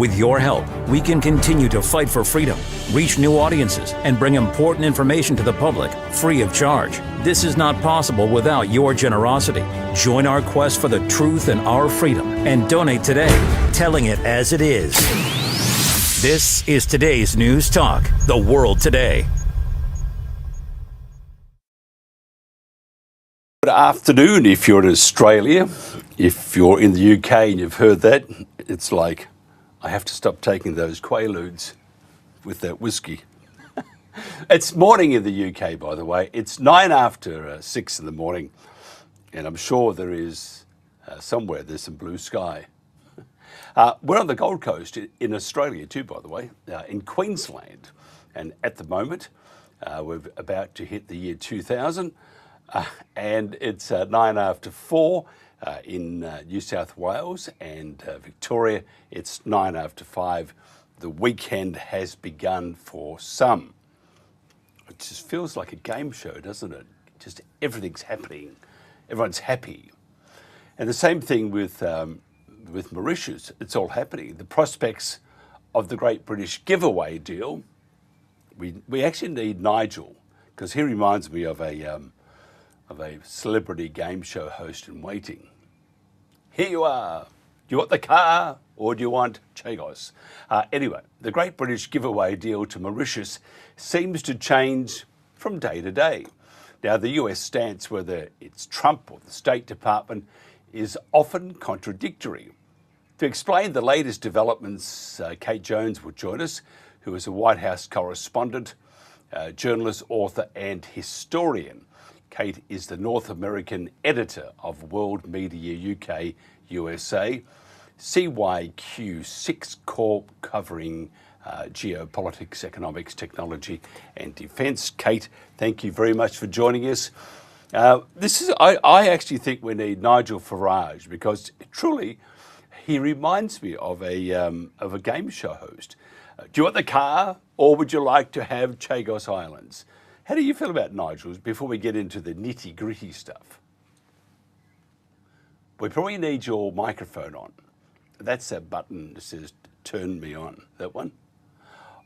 With your help, we can continue to fight for freedom, reach new audiences, and bring important information to the public free of charge. This is not possible without your generosity. Join our quest for the truth and our freedom and donate today, telling it as it is. This is today's News Talk, The World Today. Good afternoon if you're in Australia. If you're in the UK and you've heard that, it's like, I have to stop taking those Quaaludes with that whiskey. It's morning in the UK, by the way. It's 9 after 6 in the morning, and I'm sure there is somewhere there's some blue sky. We're on the Gold Coast in Australia too, by the way, in Queensland. And at the moment, we're about to hit the year 2000, and it's 9 after 4 in New South Wales and Victoria. It's 9 after 5. The weekend has begun for some. It just feels like a game show, doesn't it? Just everything's happening. Everyone's happy. And the same thing with Mauritius. It's all happening. The prospects of the Great British Giveaway deal. We actually need Nigel, because he reminds me of a celebrity game show host in waiting. Here you are. Do you want the car or do you want Chagos? Anyway, the Great British Giveaway deal to Mauritius seems to change from day to day. Now, the US stance, whether it's Trump or the State Department, is often contradictory. To explain the latest developments, Kate Jones will join us, who is a White House correspondent, journalist, author and historian. Kate is the North American editor of World Media UK USA, CYQ6 Corp, covering geopolitics, economics, technology and defence. Kate, thank you very much for joining us. I actually think we need Nigel Farage, because truly he reminds me of a game show host. Do you want the car or would you like to have Chagos Islands? How do you feel about Nigel's before we get into the nitty-gritty stuff? We probably need your microphone on. That's that button that says turn me on. That one?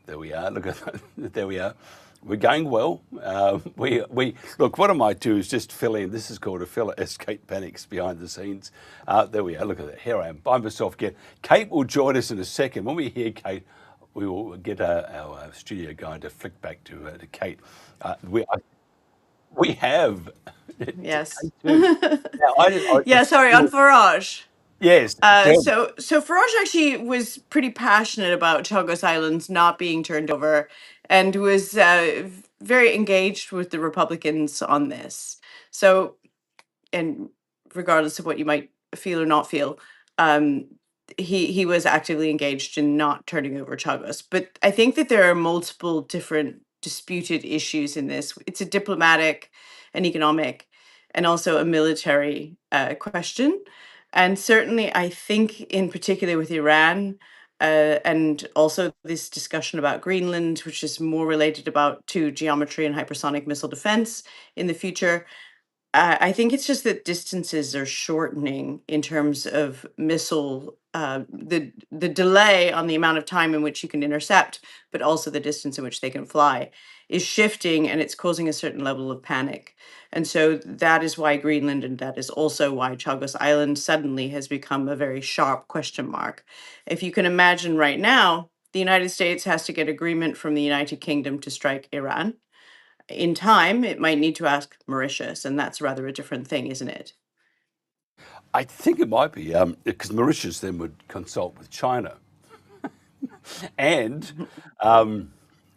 There we are. Look at that. There we are. We're going well. Look, what I might do is just fill in. This is called a filler as Kate panics behind the scenes. There we are. Look at that. Here I am by myself again. Kate will join us in a second. When we hear Kate, we will get our studio guy to flick back to Kate. We have. Yes. Now, Yeah, sorry, on Farage. Yes. So Farage actually was pretty passionate about Chagos Islands not being turned over, and was very engaged with the Republicans on this. So, and regardless of what you might feel or not feel, he was actively engaged in not turning over Chagos. But I think that there are multiple different disputed issues in this. It's a diplomatic, an economic, and also a military question. And certainly, I think, in particular with Iran, and also this discussion about Greenland, which is more related to geometry and hypersonic missile defense in the future. I think it's just that distances are shortening in terms of missile, the delay on the amount of time in which you can intercept, but also the distance in which they can fly is shifting, and it's causing a certain level of panic. And so that is why Greenland, and that is also why Chagos Island suddenly has become a very sharp question mark. If you can imagine right now, the United States has to get agreement from the United Kingdom to strike Iran. In time, it might need to ask Mauritius, and that's rather a different thing, isn't it? I think it might be, because Mauritius then would consult with China. And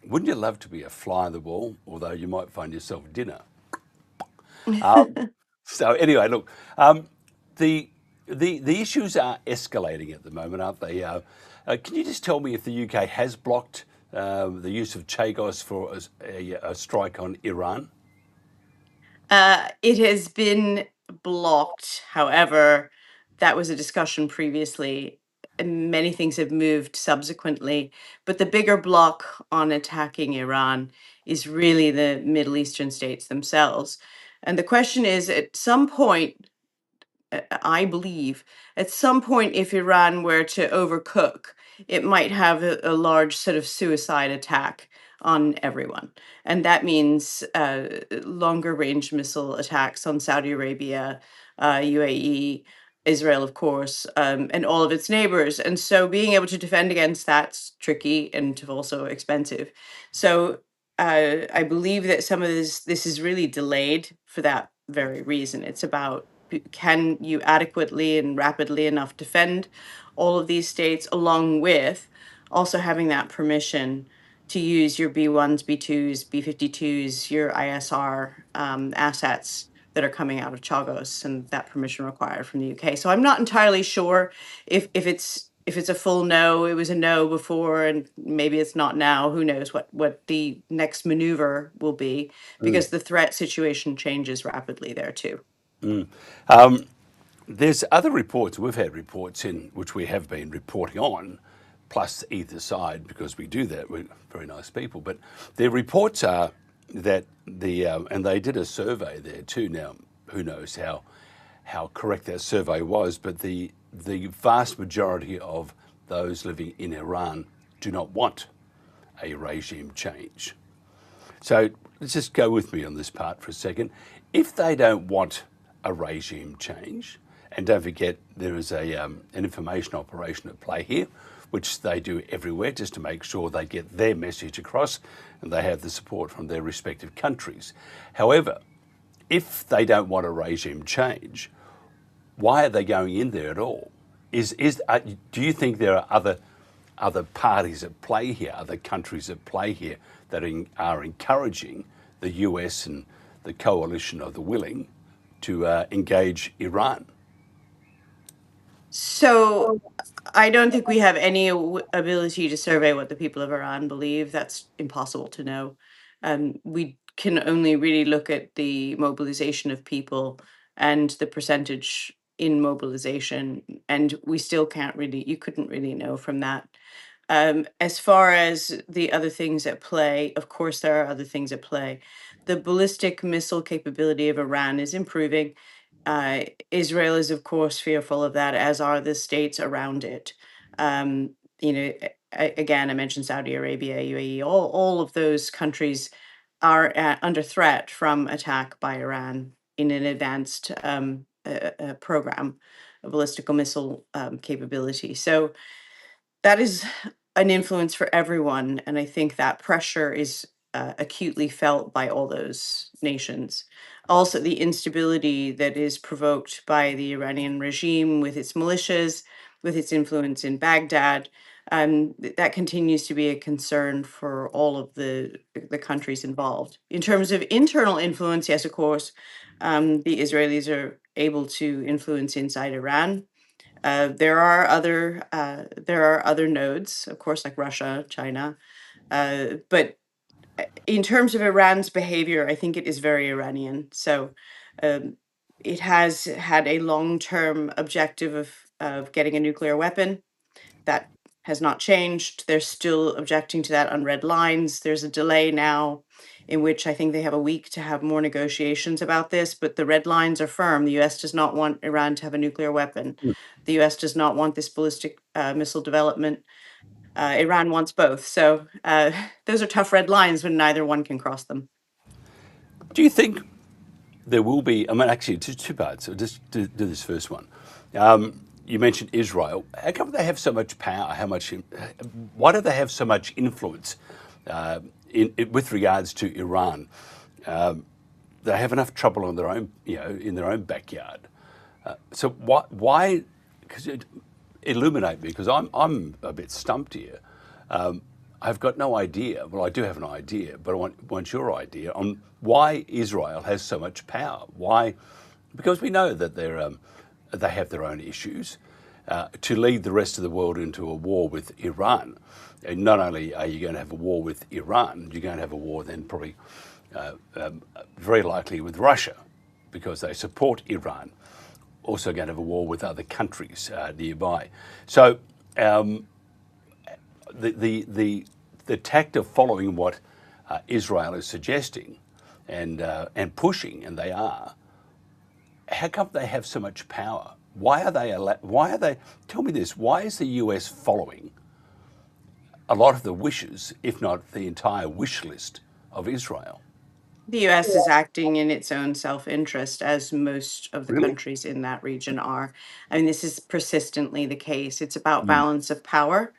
wouldn't you love to be a fly on the wall, although you might find yourself dinner? So anyway, look, the issues are escalating at the moment, aren't they? Can you just tell me if the UK has blocked the use of Chagos for a strike on Iran? It has been blocked. However, that was a discussion previously, and many things have moved subsequently. But the bigger block on attacking Iran is really the Middle Eastern states themselves. And the question is, at some point, I believe at some point, if Iran were to overcook, it might have a large sort of suicide attack on everyone. And that means longer range missile attacks on Saudi Arabia, UAE, Israel, of course, and all of its neighbors. And so being able to defend against that's tricky and also expensive. So I believe that some of this is really delayed for that very reason. It's about can you adequately and rapidly enough defend all of these states, along with also having that permission to use your B1s, B2s, B52s, your ISR assets that are coming out of Chagos, and that permission required from the UK. So I'm not entirely sure if it's a full no. It was a no before, and maybe it's not now. Who knows what the next maneuver will be, because the threat situation changes rapidly there too. There's other reports, we've had reports in which we have been reporting on, plus either side, because we do that, we're very nice people, but their reports are that and they did a survey there too. Now, who knows how correct that survey was, but the vast majority of those living in Iran do not want a regime change. So let's just go with me on this part for a second. If they don't want a regime change, and don't forget there is an information operation at play here, which they do everywhere just to make sure they get their message across and they have the support from their respective countries. However, if they don't want a regime change, why are they going in there at all? Do you think there are other parties at play here, other countries at play here that are encouraging the US and the coalition of the willing to engage Iran? So I don't think we have any ability to survey what the people of Iran believe. That's impossible to know. We can only really look at the mobilization of people and the percentage in mobilization, and we still can't really, you couldn't really know from that. As far as the other things at play, of course, there are other things at play. The ballistic missile capability of Iran is improving. Israel is, of course, fearful of that, as are the states around it. Um, again, I mentioned Saudi Arabia, UAE, all of those countries are under threat from attack by Iran in an advanced program, a ballistical missile capability. So that is an influence for everyone. And I think that pressure is acutely felt by all those nations. Also, the instability that is provoked by the Iranian regime with its militias, with its influence in Baghdad, that continues to be a concern for all of the countries involved. In terms of internal influence, yes, of course, the Israelis are able to influence inside Iran. There are other nodes, of course, like Russia, China. But in terms of Iran's behavior, I think it is very Iranian. So um, it has had a long-term objective of getting a nuclear weapon. That has not changed. They're still objecting to that on red lines. There's a delay now in which I think they have a week to have more negotiations about this, but the red lines are firm. The US does not want Iran to have a nuclear weapon. The US does not want this ballistic missile development. Iran wants both. So those are tough red lines when neither one can cross them. Do you think there will be, I mean, actually, two parts. So just do this first one. You mentioned Israel. How come they have so much power? Why do they have so much influence with regards to Iran? They have enough trouble on their own, in their own backyard. So why? Because illuminate me, because I'm a bit stumped here. I've got no idea. Well, I do have an idea, but I want your idea on why Israel has so much power. Why? Because we know that they have their own issues. To lead the rest of the world into a war with Iran, and not only are you going to have a war with Iran, you're going to have a war then probably very likely with Russia, because they support Iran. Also going to have a war with other countries nearby. So the tact of following what Israel is suggesting and pushing, and they are, how come they have so much power? Why are they? Why are they? Tell me this. Why is the US following a lot of the wishes, if not the entire wish list of Israel? The US is acting in its own self interest, as most of the Really? countries in that region are. I mean, this is persistently the case. It's about Mm, balance of power.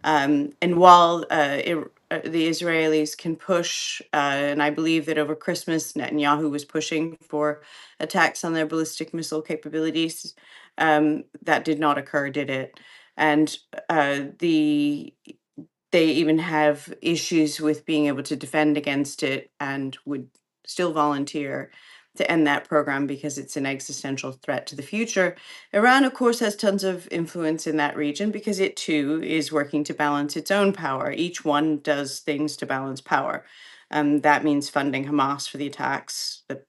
And while the Israelis can push, and I believe that over Christmas, Netanyahu was pushing for attacks on their ballistic missile capabilities, that did not occur, did it? And they even have issues with being able to defend against it and would still volunteer to end that program because it's an existential threat to the future. Iran, of course, has tons of influence in that region because it too is working to balance its own power. Each one does things to balance power. That means funding Hamas for the attacks that,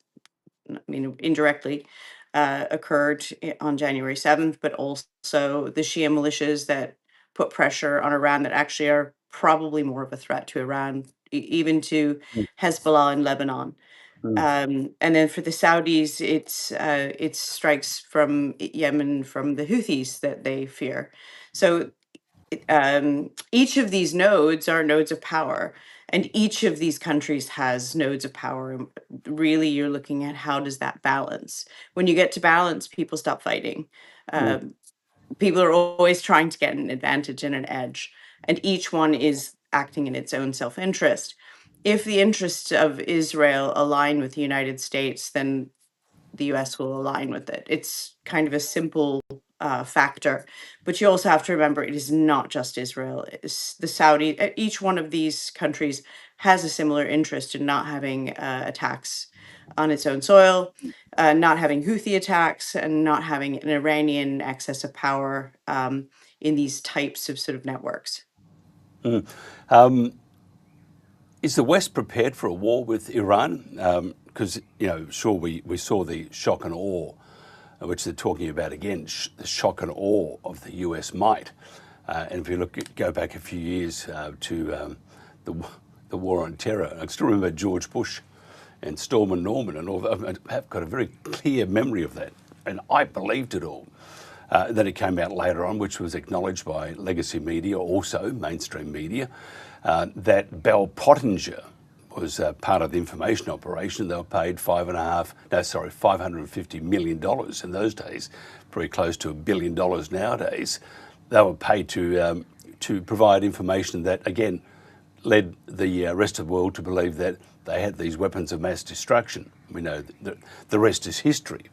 I mean, indirectly occurred on January 7th, but also the Shia militias that put pressure on Iran that actually are probably more of a threat to Iran, even to mm, Hezbollah in Lebanon. mm, And then for the Saudis, it's strikes from Yemen from the Houthis that they fear. So each of these nodes are nodes of power, and each of these countries has nodes of power. And really, you're looking at how does that balance. When you get to balance, people stop fighting. mm, Um, People are always trying to get an advantage and an edge, and each one is acting in its own self-interest. If the interests of Israel align with the United States, then the US will align with it. It's kind of a simple factor. But you also have to remember it is not just Israel. It's the Saudi, each one of these countries has a similar interest in not having attacks on its own soil, not having Houthi attacks, and not having an Iranian excess of power in these types of sort of networks. mm. Is the West prepared for a war with Iran? Because sure, we saw the shock and awe, which they're talking about again, the shock and awe of the US might. And if you go back a few years to the the war on terror, I still remember George Bush and Storm and Norman and all that. I've got a very clear memory of that, and I believed it all. Then it came out later on, which was acknowledged by legacy media, also mainstream media, that Bell Pottinger was part of the information operation. They were paid $550 million in those days, pretty close to $1 billion nowadays. They were paid to provide information that, again, led the rest of the world to believe that they had these weapons of mass destruction. We know that the rest is history.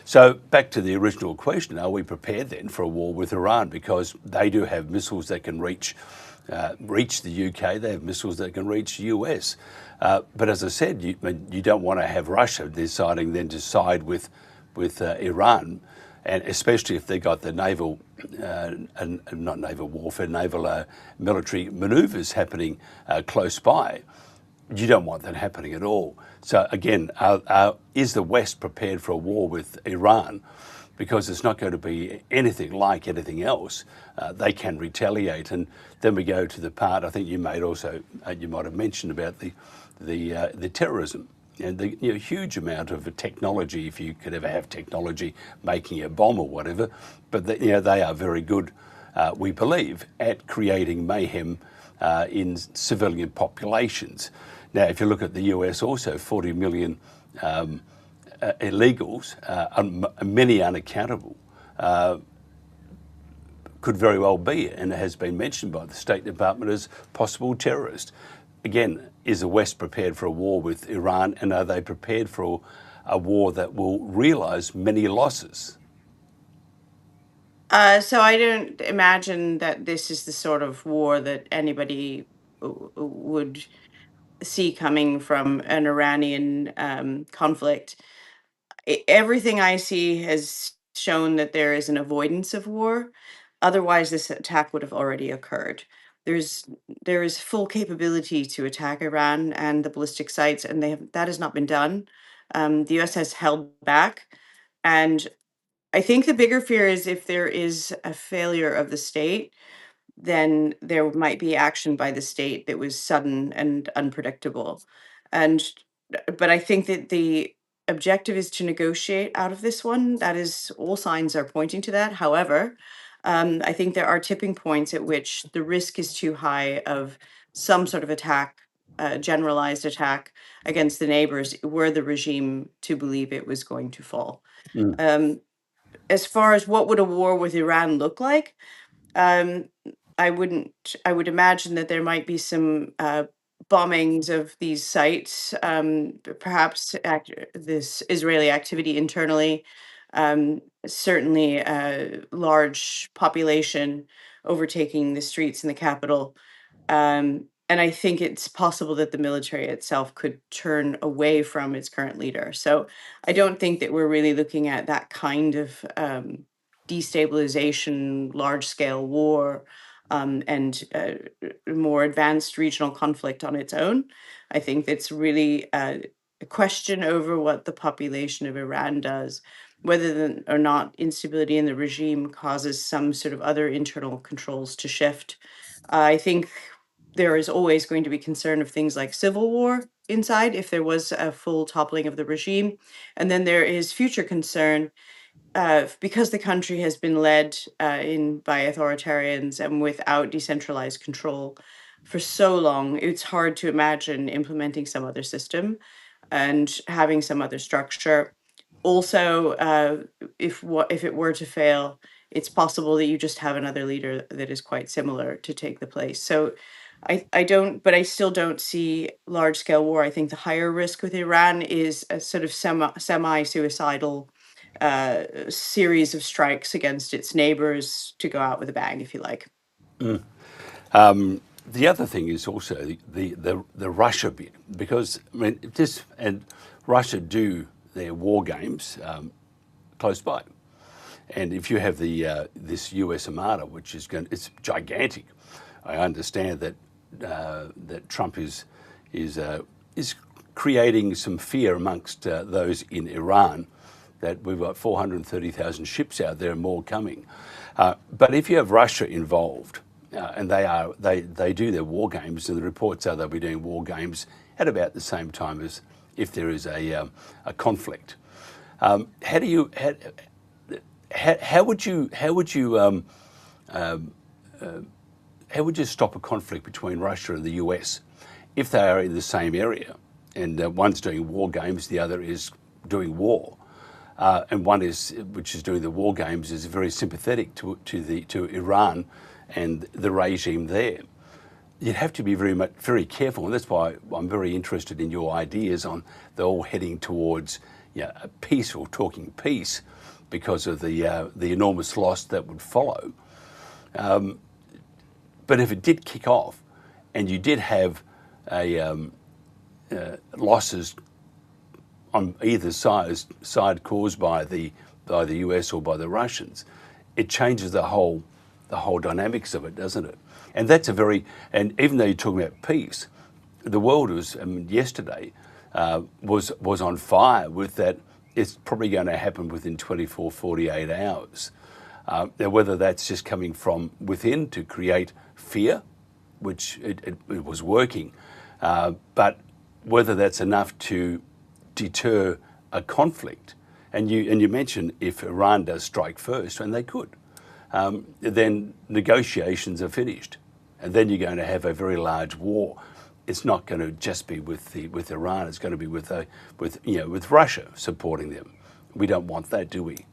So back to the original question, are we prepared then for a war with Iran? Because they do have missiles that can reach the UK, they have missiles that can reach the US. But as I said, you don't want to have Russia deciding then to side with Iran, and especially if they got the naval, not naval warfare, naval military manoeuvres happening close by. You don't want that happening at all. So again, is the West prepared for a war with Iran? Because it's not going to be anything like anything else. They can retaliate, and then we go to the part I think you might have mentioned about the terrorism and the huge amount of technology. If you could ever have technology making a bomb or whatever, but they are very good, we believe, at creating mayhem in civilian populations. Now, if you look at the US, also 40 million illegals, many unaccountable, could very well be, and has been mentioned by the State Department as possible terrorists. Again, is the West prepared for a war with Iran, and are they prepared for a war that will realise many losses? So I don't imagine that this is the sort of war that anybody would see coming from an Iranian conflict. Everything I see has shown that there is an avoidance of war. Otherwise, this attack would have already occurred. There's there is full capability to attack Iran and the ballistic sites, and that has not been done. The U.S. has held back, and I think the bigger fear is if there is a failure of the state, then there might be action by the state that was sudden and unpredictable. And but I think that objective is to negotiate out of this one. That is, all signs are pointing to that. However, I think there are tipping points at which the risk is too high of some sort of attack, generalized attack against the neighbors, were the regime to believe it was going to fall. Mm. As far as what would a war with Iran look like, um, I wouldn't. I would imagine that there might be some bombings of these sites, perhaps this Israeli activity internally, certainly a large population overtaking the streets in the capital. And I think it's possible that the military itself could turn away from its current leader. So I don't think that we're really looking at that kind of destabilization, large scale war, and more advanced regional conflict on its own. I think it's really a question over what the population of Iran does, whether or not instability in the regime causes some sort of other internal controls to shift. I think there is always going to be concern of things like civil war inside if there was a full toppling of the regime. And then there is future concern because the country has been led in by authoritarians and without decentralized control for so long. It's hard to imagine implementing some other system and having some other structure. Also, if it were to fail, it's possible that you just have another leader that is quite similar to take the place. So I don't, but I still don't see large scale war. I think the higher risk with Iran is a sort of semi suicidal series of strikes against its neighbors to go out with a bang, if you like. The other thing is also the Russia bit, because I mean this and Russia do their war games close by, and if you have the this US Armada, which is it's gigantic, I understand that that Trump is creating some fear amongst those in Iran that we've got 430,000 ships out there and more coming. But if you have Russia involved, and they do their war games, and the reports are they'll be doing war games at about the same time as if there is a conflict. How would you stop a conflict between Russia and the US if they are in the same area, and one's doing war games, the other is doing war, and one which is doing the war games is very sympathetic to Iran and the regime there? You'd have to be very careful, and that's why I'm very interested in your ideas on they're all heading towards a peace or talking peace because of the enormous loss that would follow. But if it did kick off, and you did have losses on either side caused by the US or by the Russians, it changes the whole dynamics of it, doesn't it? And that's and even though you're talking about peace, the world was yesterday was on fire with that. It's probably going to happen within 24, 48 hours. Now, whether that's just coming from within to create fear, which it was working, but whether that's enough to deter a conflict. And you mentioned if Iran does strike first, and they could, then negotiations are finished, and then you're going to have a very large war. It's not going to just be with Iran. It's going to be with Russia supporting them. We don't want that, do we?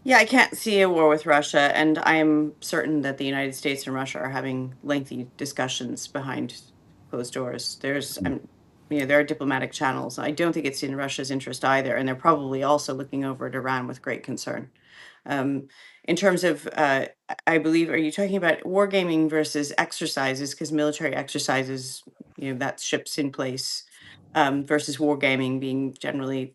Yeah, I can't see a war with Russia, and I am certain that the United States and Russia are having lengthy discussions behind closed doors. There are diplomatic channels. I don't think it's in Russia's interest either, and they're probably also looking over at Iran with great concern. In terms of, I believe, are you talking about wargaming versus exercises? Because military exercises, that's ships in place, versus wargaming being generally,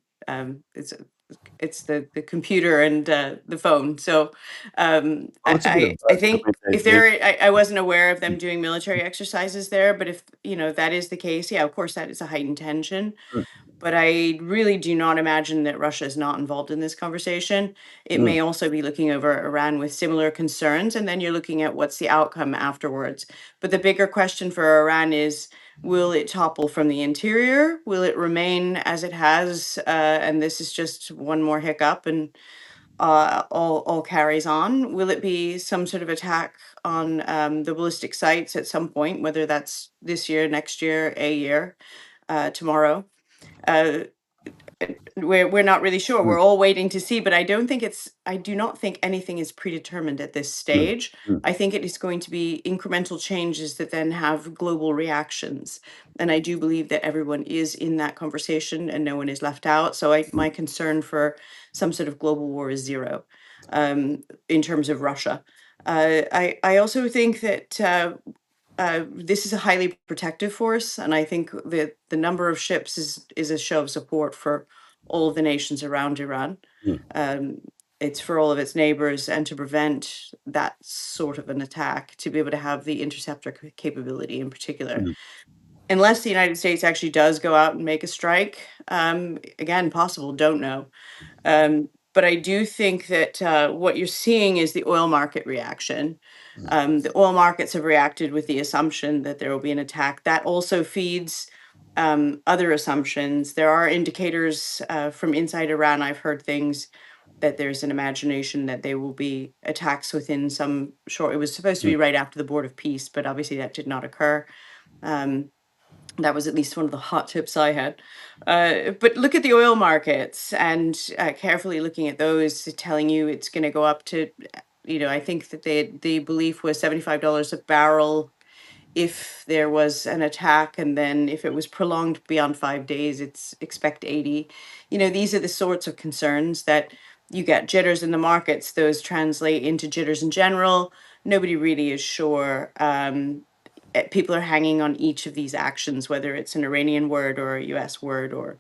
it's the computer and the phone. So Well, it's a bit of I both. think I if mean, I wasn't aware of them doing military exercises there, but if that is the case, yeah, of course that is a heightened tension. but I really do not imagine that Russia is not involved in this conversation. It may also be looking over Iran with similar concerns, and then you're looking at what's the outcome afterwards. But the bigger question for Iran is, will it topple from the interior? Will it remain as it has? And this is just one more hiccup, and all carries on. Will it be some sort of attack on the ballistic sites at some point, whether that's this year, next year, a year, tomorrow? Uh, we're not really sure. We're all waiting to see, but I do not think anything is predetermined at this Mm, stage. mm, I think it is going to be incremental changes that then have global reactions. And I do believe that everyone is in that conversation and no one is left out. So my concern for some sort of global war is zero, in terms of Russia. I also think that this is a highly protective force, and I think that the number of ships is a show of support for all of the nations around Iran. mm, Um, it's for all of its neighbors, and to prevent that sort of an attack, to be able to have the interceptor capability in particular. mm, Unless the United States actually does go out and make a strike, again, possible, don't know. But I do think that what you're seeing is the oil market reaction. The oil markets have reacted with the assumption that there will be an attack. That also feeds other assumptions. There are indicators from inside Iran. I've heard things that there's an imagination that there will be attacks within some short. It was supposed to mm, be right after the Board of Peace, but obviously that did not occur. Um, that was at least one of the hot tips I had. But look at the oil markets, and carefully looking at those, telling you it's going to go up to, I think that the belief was $75 a barrel if there was an attack, and then if it was prolonged beyond 5 days, it's expect 80. These are the sorts of concerns that you get jitters in the markets. Those translate into jitters in general. Nobody really is sure. People are hanging on each of these actions, whether it's an Iranian word or a US word or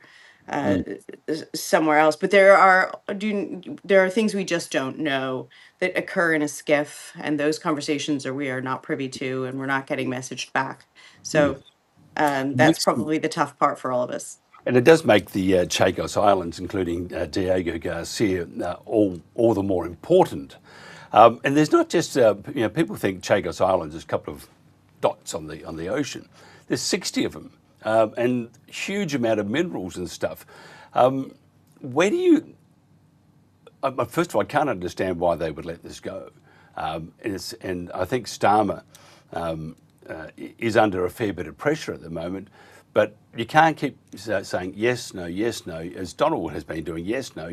uh, mm, somewhere else. But there are things we just don't know that occur in a skiff, and those conversations we are not privy to, and we're not getting messaged back. mm. So that's Makes- probably the tough part for all of us. And it does make the Chagos Islands, including Diego Garcia, all the more important. And there's not just people think Chagos Islands is a couple of dots on the ocean. There's 60 of them, and huge amount of minerals and stuff. Where do you? First of all, I can't understand why they would let this go, and I think Starmer is under a fair bit of pressure at the moment. But you can't keep saying yes, no, as Donald has been doing. Yes, no,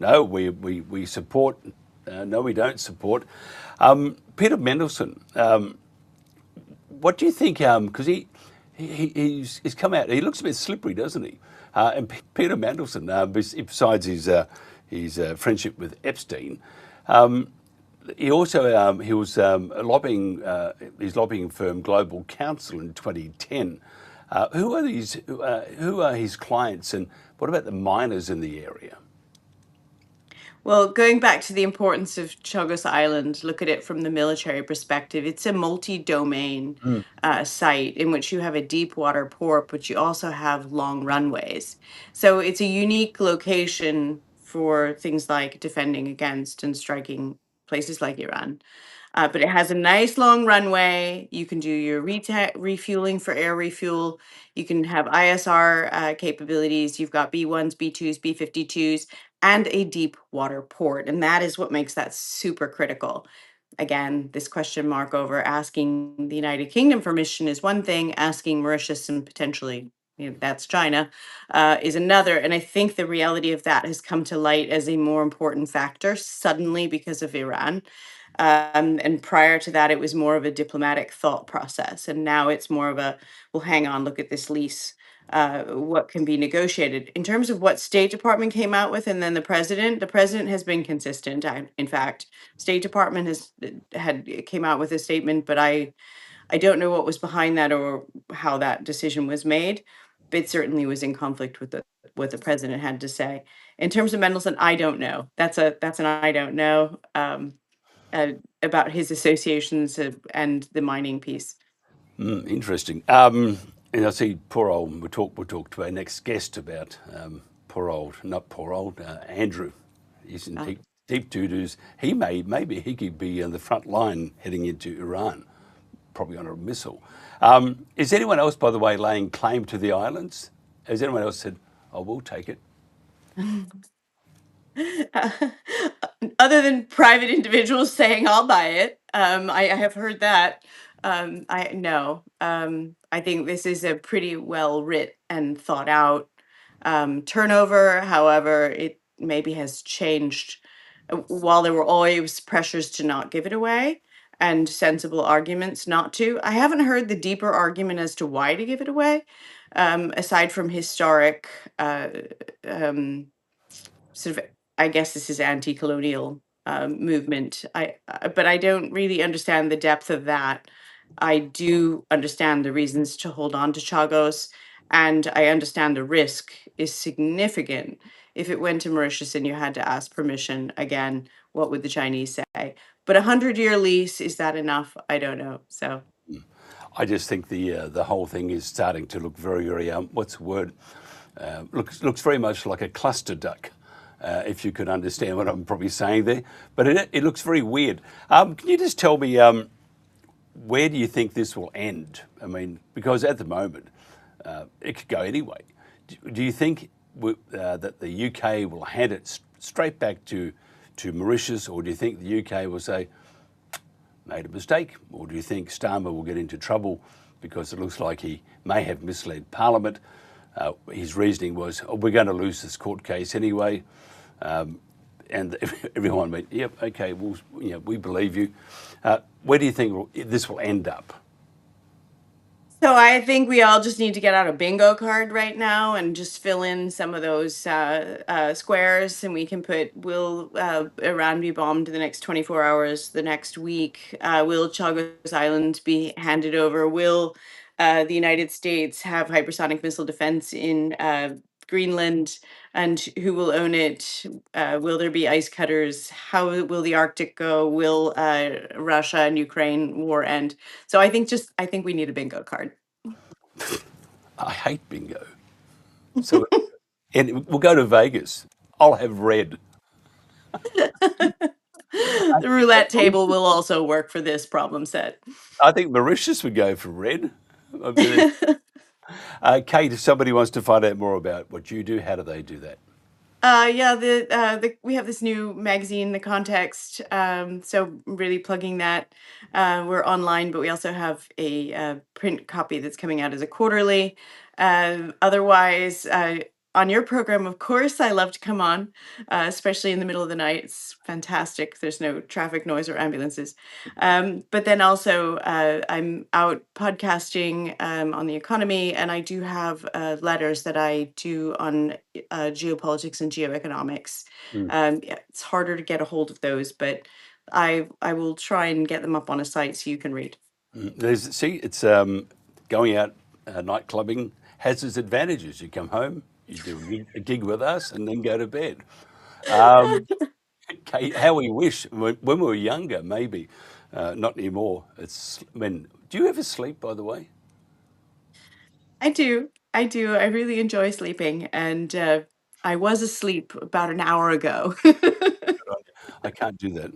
no. We support. No, we don't support. Peter Mendelsohn. What do you think? Because he's come out. He looks a bit slippery, doesn't he? And Peter Mendelsohn, besides his friendship with Epstein, he also he was lobbying his lobbying firm Global Counsel in 2010. Who are these? Who are his clients, and what about the miners in the area? Well, going back to the importance of Chagos Island, look at it from the military perspective. It's a multi-domain site in which you have a deep water port, but you also have long runways. So it's a unique location for things like defending against and striking places like Iran. But it has a nice long runway. You can do your refueling for air refuel. You can have ISR capabilities. You've got B1s, B2s, B52s, and a deep water port. And that is what makes that super critical. Again, this question mark over asking the United Kingdom permission is one thing, asking Mauritius and potentially, that's China, is another. And I think the reality of that has come to light as a more important factor suddenly because of Iran. And prior to that, it was more of a diplomatic thought process. And now it's more of well, hang on, look at this lease. What can be negotiated in terms of what State Department came out with, and then the president has been consistent. In fact, State Department came out with a statement, but I don't know what was behind that or how that decision was made. But it certainly was in conflict with what the president had to say. In terms of Mendelsohn, I don't know. That's an I don't know. Uh, about his associations and the mining piece. Interesting. And I see poor old, we'll talk to our next guest about Andrew. He's in deep doo-doos. Maybe he could be on the front line heading into Iran, probably on a missile. Is anyone else, by the way, laying claim to the islands? Has anyone else said, "Oh, we'll take it"? Other than private individuals saying I'll buy it, I have heard that. I no. I think this is a pretty well writ and thought out turnover. However, it maybe has changed. While there were always pressures to not give it away and sensible arguments not to, I haven't heard the deeper argument as to why to give it away, aside from historic. Sort of, I guess this is anti-colonial movement. But I don't really understand the depth of that. I do understand the reasons to hold on to Chagos, and I understand the risk is significant. If it went to Mauritius and you had to ask permission again, what would the Chinese say? But 100-year lease, is that enough? I don't know. So I just think the whole thing is starting to look very, very what's the word? Looks very much like a cluster duck, if you could understand what I'm probably saying there. But it looks very weird. Can you just tell me where do you think this will end? I mean, because at the moment it could go anyway. Do you think that the UK will hand it straight back to Mauritius, or do you think the UK will say, made a mistake? Or do you think Starmer will get into trouble because it looks like he may have misled Parliament? His reasoning was, oh, we're going to lose this court case anyway. And everyone went, yep, okay, we believe you. Where do you think this will end up? So I think we all just need to get out a bingo card right now and just fill in some of those squares, and we can put, will Iran be bombed in the next 24 hours, the next week? Will Chagos Island be handed over? Will the United States have hypersonic missile defense in Greenland, and who will own it? Will there be ice cutters? How will the Arctic go? Will Russia and Ukraine war end? So I think we need a bingo card. I hate bingo. So, and we'll go to Vegas. I'll have red. The roulette table will also work for this problem set. I think Mauritius would go for red. Kate, if somebody wants to find out more about what you do, how do they do that? Yeah, we have this new magazine, The Context. So really plugging that. We're online, but we also have a print copy that's coming out as a quarterly. Otherwise, on your program, of course, I love to come on, especially in the middle of the night. It's fantastic. There's no traffic noise or ambulances. But then also, I'm out podcasting on the economy, and I do have letters that I do on geopolitics and geoeconomics. Yeah, it's harder to get a hold of those, but I will try and get them up on a site so you can read. It's going out night clubbing has its advantages. You come home, you do a gig with us, and then go to bed. Kate, how we wish when we were younger, maybe not anymore. Do you ever sleep, by the way? I do. I really enjoy sleeping, and I was asleep about an hour ago. I can't do that.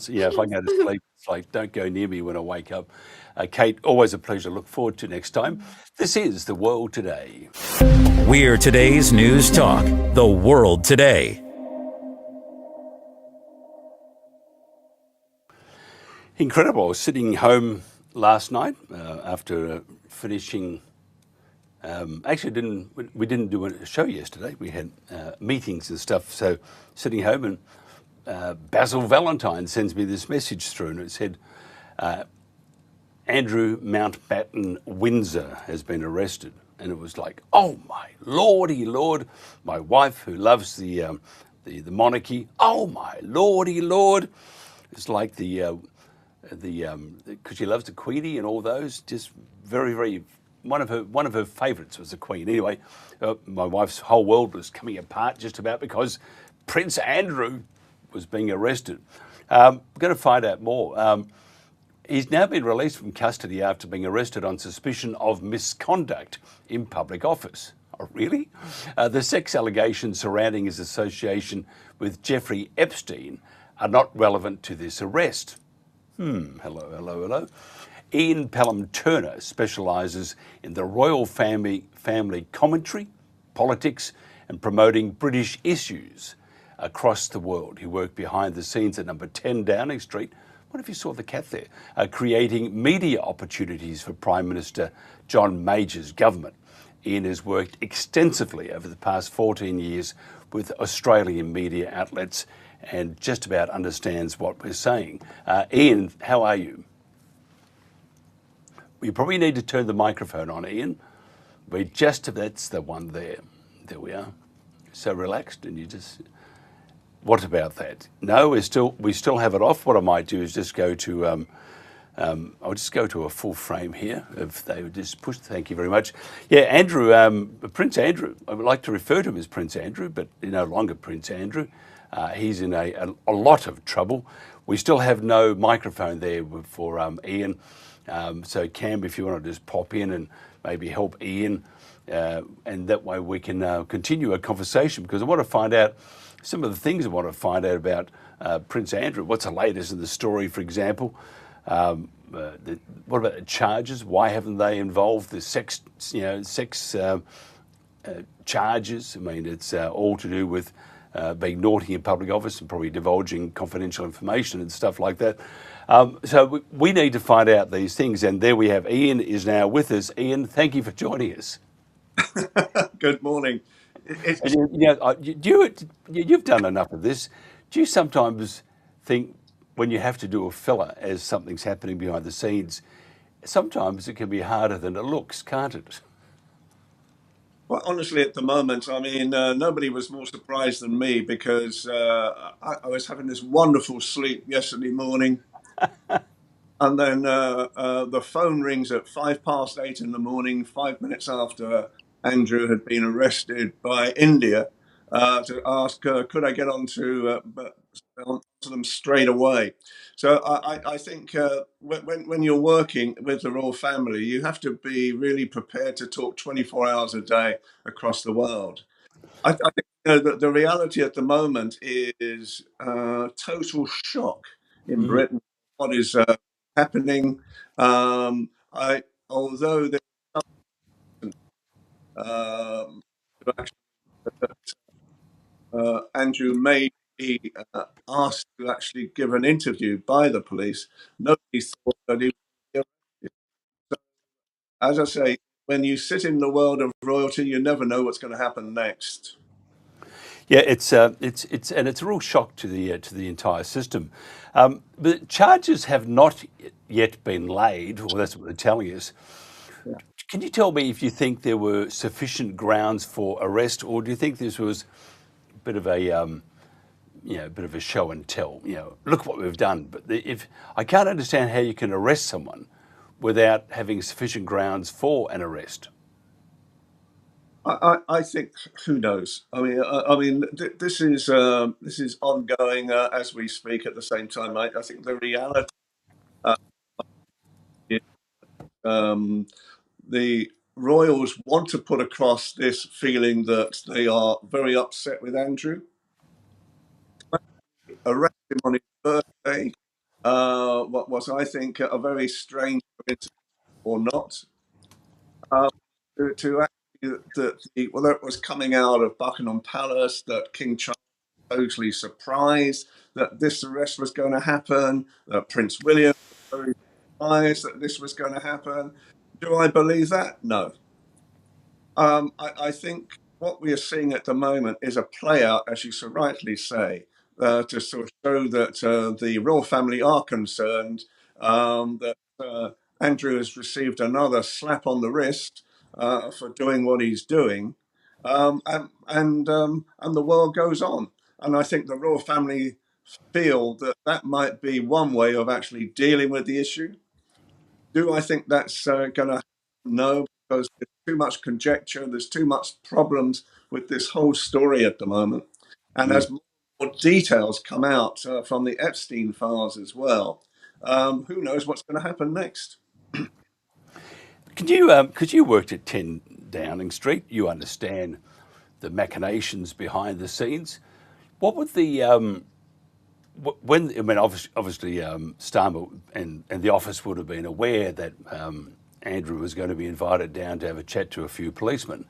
If I go to sleep, it's like, don't go near me when I wake up. Kate, always a pleasure. Look forward to next time. This is The World Today. We're today's news talk, The World Today. Incredible. I was sitting home last night after finishing. Actually, we didn't do a show yesterday. We had meetings and stuff. So sitting home, and Basil Valentine sends me this message through, and it said, Andrew Mountbatten Windsor has been arrested. And it was like, oh my lordy lord, my wife who loves the monarchy. Oh my lordy lord, it's like because she loves the Queenie and all those. Just very, very. One of her favourites was the Queen. Anyway, my wife's whole world was coming apart just about because Prince Andrew was being arrested. We're going to find out more. He's now been released from custody after being arrested on suspicion of misconduct in public office. Oh, really? The sex allegations surrounding his association with Jeffrey Epstein are not relevant to this arrest. Hello. Ian Pelham Turner specialises in the royal family commentary, politics, and promoting British issues across the world. He worked behind the scenes at number 10 Downing Street. What if you saw the cat there? Creating media opportunities for Prime Minister John Major's government. Ian has worked extensively over the past 14 years with Australian media outlets and just about understands what we're saying. Ian, how are you? You probably need to turn the microphone on, Ian. That's the one there. There we are. So relaxed, and you just... What about that? No, we still have it off. What I might do is just go to... I'll just go to a full frame here. If they would just push, thank you very much. Yeah, Andrew, Prince Andrew. I would like to refer to him as Prince Andrew, but no longer Prince Andrew. He's in a lot of trouble. We still have no microphone there for Ian. So Cam, if you want to just pop in and maybe help Ian, and that way we can continue a conversation, because I want to find out some of the things I want to find out about Prince Andrew. What's the latest in the story, for example? What about the charges? Why haven't they involved the sex charges? I mean, it's all to do with being naughty in public office and probably divulging confidential information and stuff like that. So we need to find out these things. And there we have Ian is now with us. Ian, thank you for joining us. Good morning. You've done enough of this. Do you sometimes think, when you have to do a filler as something's happening behind the scenes, sometimes it can be harder than it looks, can't it? Well, honestly, at the moment, I mean, nobody was more surprised than me, because I was having this wonderful sleep yesterday morning. And then the phone rings at 8:05 in the morning, 5 minutes after Andrew had been arrested by India, to ask, could I get onto them straight away. So I think when you're working with the royal family, you have to be really prepared to talk 24 hours a day across the world. I think the reality at the moment is total shock in Britain. What is happening? Although there Andrew may be asked to actually give an interview by the police, nobody thought that he would be arrested. So, as I say, when you sit in the world of royalty, you never know what's going to happen next. Yeah, it's a real shock to the entire system. But charges have not yet been laid, or that's what they're telling us. Yeah. Can you tell me if you think there were sufficient grounds for arrest, or do you think this was a bit of a show and tell? Look what we've done. But if I can't understand how you can arrest someone without having sufficient grounds for an arrest. I think, who knows? I mean, this is ongoing as we speak. At the same time, I think the reality is the royals want to put across this feeling that they are very upset with Andrew. Arrest him on his birthday. What was, I think, a very strange coincidence, or not. To actually, whether it was coming out of Buckingham Palace that King Charles was totally surprised that this arrest was going to happen, that Prince William was very surprised that this was going to happen. Do I believe that? No. I think what we are seeing at the moment is a play out, as you so rightly say, to sort of show that the royal family are concerned, that Andrew has received another slap on the wrist for doing what he's doing, and the world goes on. And I think the royal family feel that that might be one way of actually dealing with the issue. Do I think that's going to happen? No, because there's too much conjecture. There's too much problems with this whole story at the moment. And as more details come out from the Epstein files as well, Who knows what's going to happen next? Could you, because you worked at 10 Downing Street, you understand the machinations behind the scenes. What would the when I mean, obviously, Starmer and the office would have been aware that Andrew was going to be invited down to have a chat to a few policemen.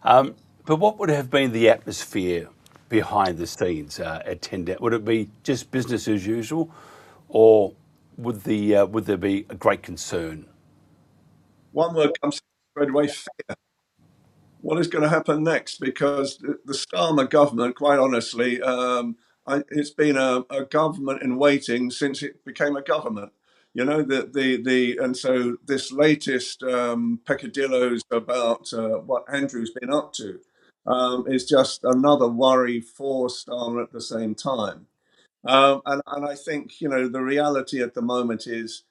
But what would have been the atmosphere behind the scenes at 10 Down? Would it be just business as usual, or would there be a great concern? One word comes straight away: fear. What is going to happen next? Because the Starmer government, quite honestly, it's been a government in waiting since it became a government. You know, and so this latest peccadillos about what Andrew's been up to is just another worry for Starmer at the same time. And I think, you know, the reality at the moment is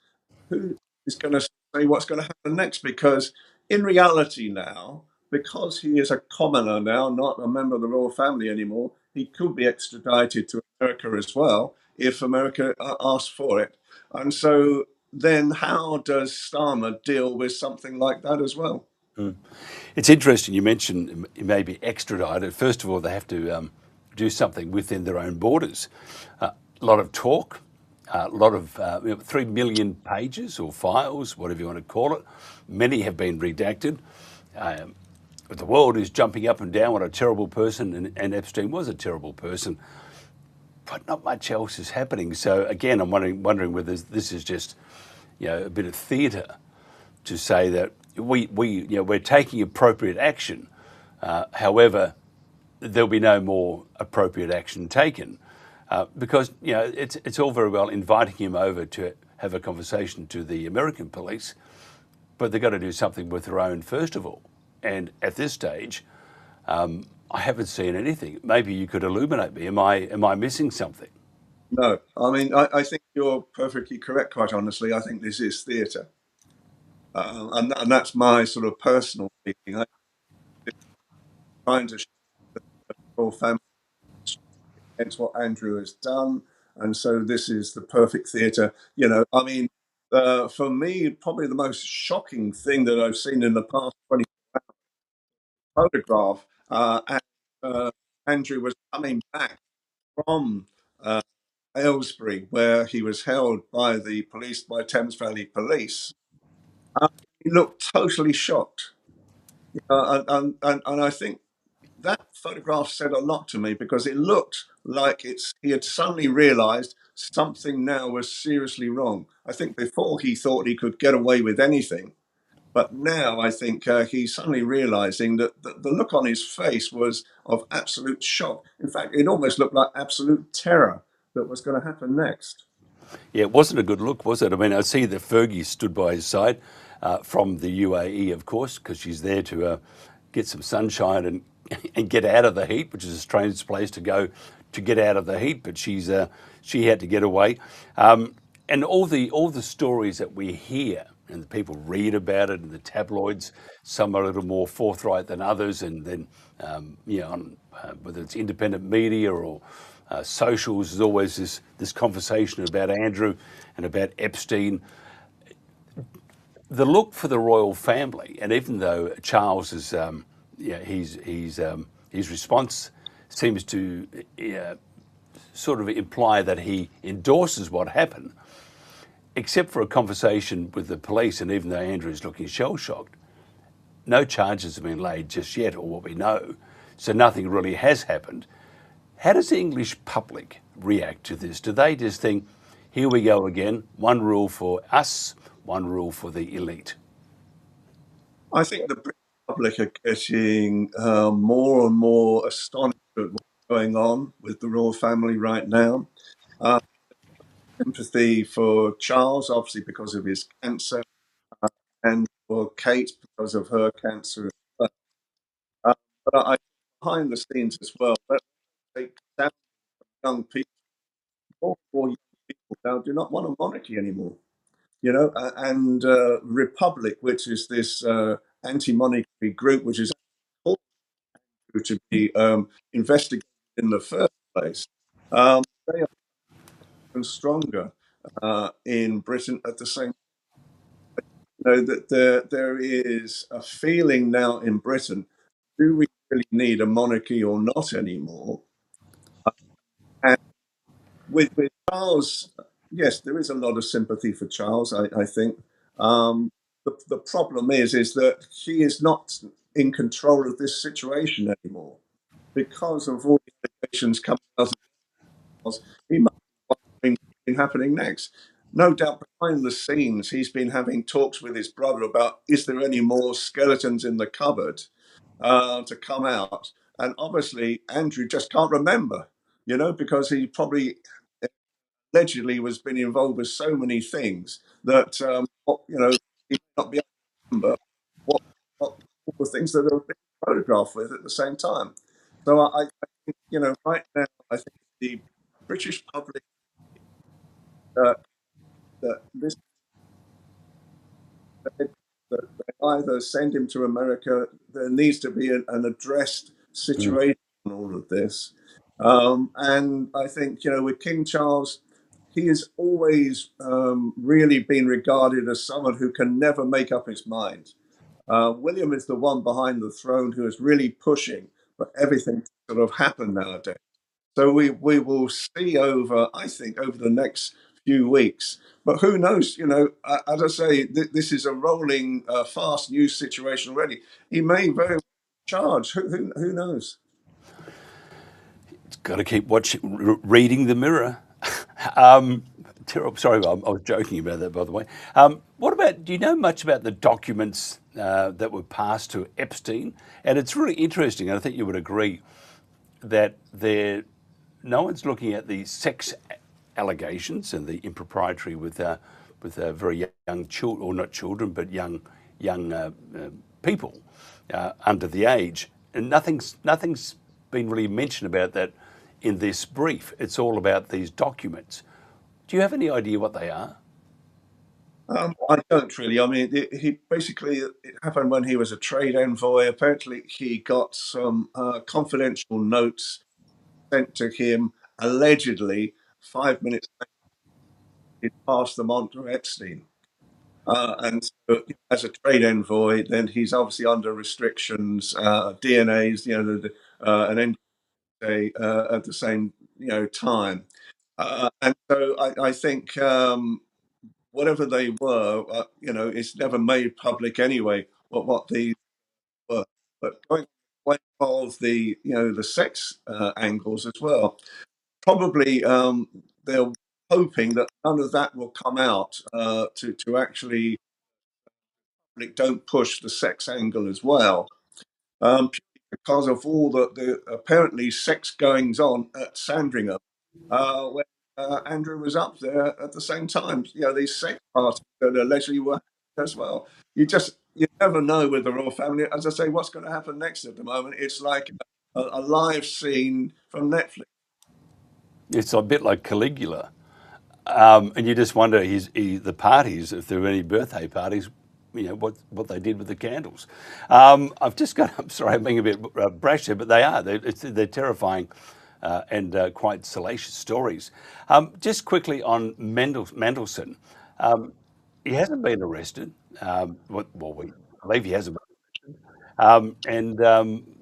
who is going to say what's going to happen next? Because in reality now, because he is a commoner now, not a member of the royal family anymore, he could be extradited to America as well if America asks for it. And so then how does Starmer deal with something like that as well? It's interesting you mentioned maybe extradited. First of all, they have to do something within their own borders. A lot of talk, a lot of 3 million pages or files, whatever you want to call it. Many have been redacted. But the world is jumping up and down. What a terrible person, and Epstein was a terrible person. But not much else is happening. So again, I'm wondering whether this is just, a bit of theatre to say that we're taking appropriate action. However, there'll be no more appropriate action taken because it's all very well inviting him over to have a conversation to the American police, but they've got to do something with their own first of all. And at this stage, I haven't seen anything. Maybe you could illuminate me. Am I missing something? No, I mean, I think you're perfectly correct, quite honestly. I think this is theatre. And that's my sort of personal feeling. I'm trying to show the royal family against what Andrew has done. And so this is the perfect theatre. You know, I mean, for me, probably the most shocking thing that I've seen in the past 20 photograph, and, Andrew was coming back from Aylesbury, where he was held by the police, by Thames Valley Police. He looked totally shocked. And I think that photograph said a lot to me because it looked like he had suddenly realized something now was seriously wrong. I think before he thought he could get away with anything, but now I think he's suddenly realizing that the look on his face was of absolute shock. In fact, it almost looked like absolute terror that was going to happen next. Yeah, it wasn't a good look, was it? I mean, I see that Fergie stood by his side from the UAE, of course, because she's there to get some sunshine and get out of the heat, which is a strange place to go to get out of the heat. But she had to get away, and all the stories that we hear and the people read about it in the tabloids, some are a little more forthright than others, and then on, whether it's independent media or socials, there's always this conversation about Andrew and about Epstein. The look for the royal family, and even though Charles is, his response seems to sort of imply that he endorses what happened, except for a conversation with the police, and even though Andrew is looking shell-shocked, no charges have been laid just yet, or what we know. So nothing really has happened. How does the English public react to this? Do they just think, here we go again, one rule for us, one rule for the elite? I think the British public are getting more and more astonished at what's going on with the royal family right now. Sympathy for Charles, obviously because of his cancer, and for Kate because of her cancer. Uh, but I behind the scenes as well, let's take young people, more and more young people now do not want a monarchy anymore. You know, and Republic, which is this anti-monarchy group, which is called to be investigated in the first place, they are even stronger. in Britain at the same. That there is a feeling now in Britain: do we really need a monarchy or not anymore? And with Charles, yes, there is a lot of sympathy for Charles. I think the problem is that he is not in control of this situation anymore because of all the allegations coming out of Charles. He must be wondering what's been happening next. No doubt behind the scenes, he's been having talks with his brother about, is there any more skeletons in the cupboard to come out? And obviously, Andrew just can't remember, because he probably allegedly was been involved with so many things that he may not be able to remember what all the things that have been photographed with at the same time. So I think right now I think the British public uh, that this that they either send him to America. There needs to be an addressed situation on all of this, and I think with King Charles, he has always really been regarded as someone who can never make up his mind. William is the one behind the throne who is really pushing for everything to sort of happen nowadays. So we will see I think, over the next few weeks. But who knows? As I say, this is a rolling, fast news situation already. He may very well charge. Who knows? Got to keep reading the mirror. Sorry, I was joking about that, by the way. What about? Do you know much about the documents that were passed to Epstein? And it's really interesting, and I think you would agree that no one's looking at the sex allegations and the impropriety with very young children, or not children, but young people under the age, and nothing's been really mentioned about that in this brief. It's all about these documents. Do you have any idea what they are? I don't really. I mean, he basically, it happened when he was a trade envoy. Apparently, he got some confidential notes sent to him. Allegedly, 5 minutes later, he passed them on to Epstein. And so, as a trade envoy, then he's obviously under restrictions, DNAs, and NDA at the same time. And so I think whatever they were, it's never made public anyway. What these were, but going way of the sex angles as well. Probably they're hoping that none of that will come out to actually don't push the sex angle as well, because of all the apparently sex goings on at Sandringham, when Andrew was up there at the same time. These sex parties that allegedly were as well. You never know with the royal family. As I say, what's going to happen next at the moment? It's like a live scene from Netflix. It's a bit like Caligula. And you just wonder the parties, if there were any birthday parties, what they did with the candles. I've just got. I'm sorry, I'm being a bit brash here, but they are. They're terrifying and quite salacious stories. Just quickly on Mandelson, he hasn't been arrested. We believe he hasn't been arrested. And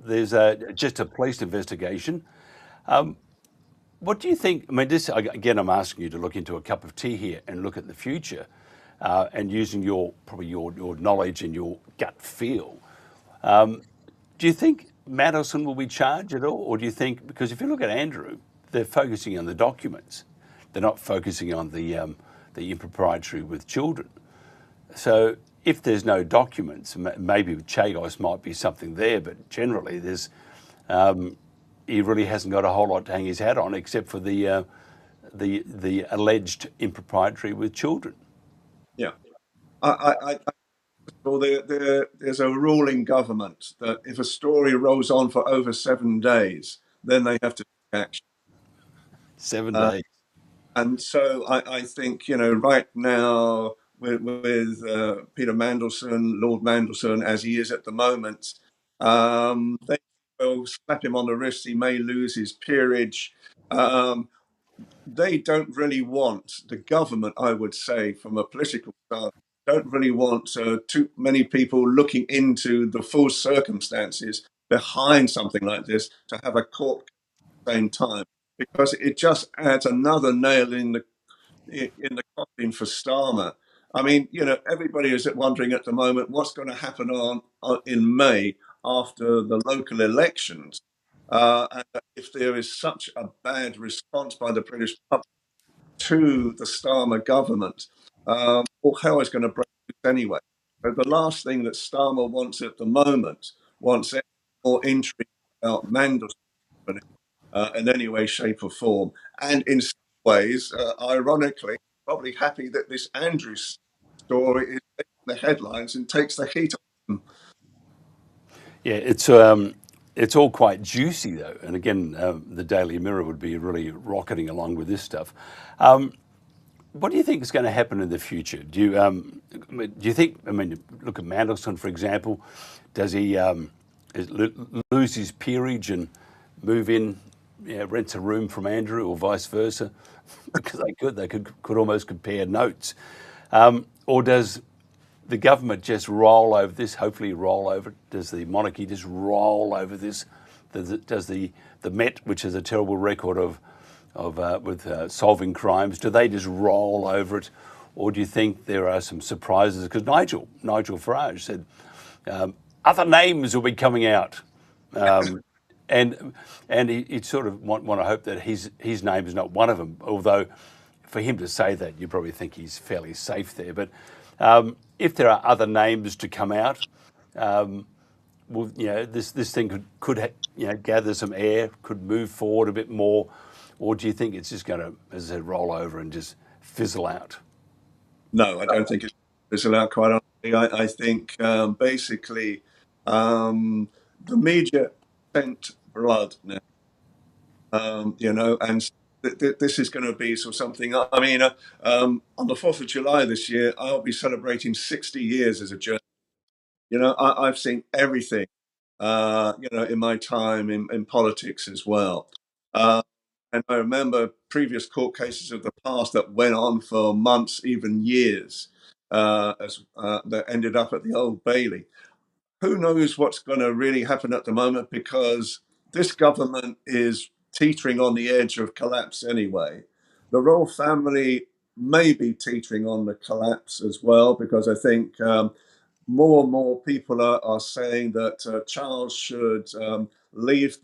there's just a police investigation. What do you think? I mean, this again, I'm asking you to look into a cup of tea here and look at the future, and using probably your knowledge and your gut feel. Do you think Mandelson will be charged at all, or do you think, because if you look at Andrew, they're focusing on the documents, they're not focusing on the impropriety with children. So if there's no documents, maybe Chagos might be something there, but generally he really hasn't got a whole lot to hang his hat on, except for the alleged impropriety with children. Yeah, well, there's a rule in government that if a story rolls on for over 7 days, then they have to take action. 7 days. And so I think, right now with Peter Mandelson, Lord Mandelson, as he is at the moment, they will slap him on the wrist. He may lose his peerage. they don't really want the government, I would say, from a political stance, don't really want too many people looking into the full circumstances behind something like this to have a court at the same time, because it just adds another nail in the coffin for Starmer. I mean, everybody is wondering at the moment what's going to happen in May after the local elections. And if there is such a bad response by the British public to the Starmer government, all hell is going to break loose anyway. But the last thing that Starmer wants at the moment wants any more intrigue about Mandel's in any way, shape, or form. And in some ways, ironically, probably happy that this Andrews story is taking the headlines and takes the heat off them. Yeah, it's all quite juicy though, and again, the Daily Mirror would be really rocketing along with this stuff. What do you think is going to happen in the future? Do you think? I mean, look at Mandelson, for example. Does he lose his peerage and move in, rents a room from Andrew, or vice versa? Because they could almost compare notes. Or does the government just roll over this? Hopefully, roll over. Does the monarchy just roll over this? Does the Met, which has a terrible record with solving crimes, do they just roll over it, or do you think there are some surprises? Because Nigel Farage said other names will be coming out, and he'd sort of want to hope that his name is not one of them. Although, for him to say that, you probably think he's fairly safe there. But if there are other names to come out, well, this thing could gather some air, could move forward a bit more, or do you think it's just going to, as I said, roll over and just fizzle out? No, I don't think it's allowed, quite honestly. I think basically the media sent blood now, and this is going to be sort of something. I mean, on the 4th of July this year, I'll be celebrating 60 years as a journalist. I've seen everything, in my time in politics as well. Uh, and I remember previous court cases of the past that went on for months, even years, that ended up at the Old Bailey. Who knows what's going to really happen at the moment, because this government is teetering on the edge of collapse anyway. The royal family may be teetering on the collapse as well, because I think more and more people are saying that Charles should leave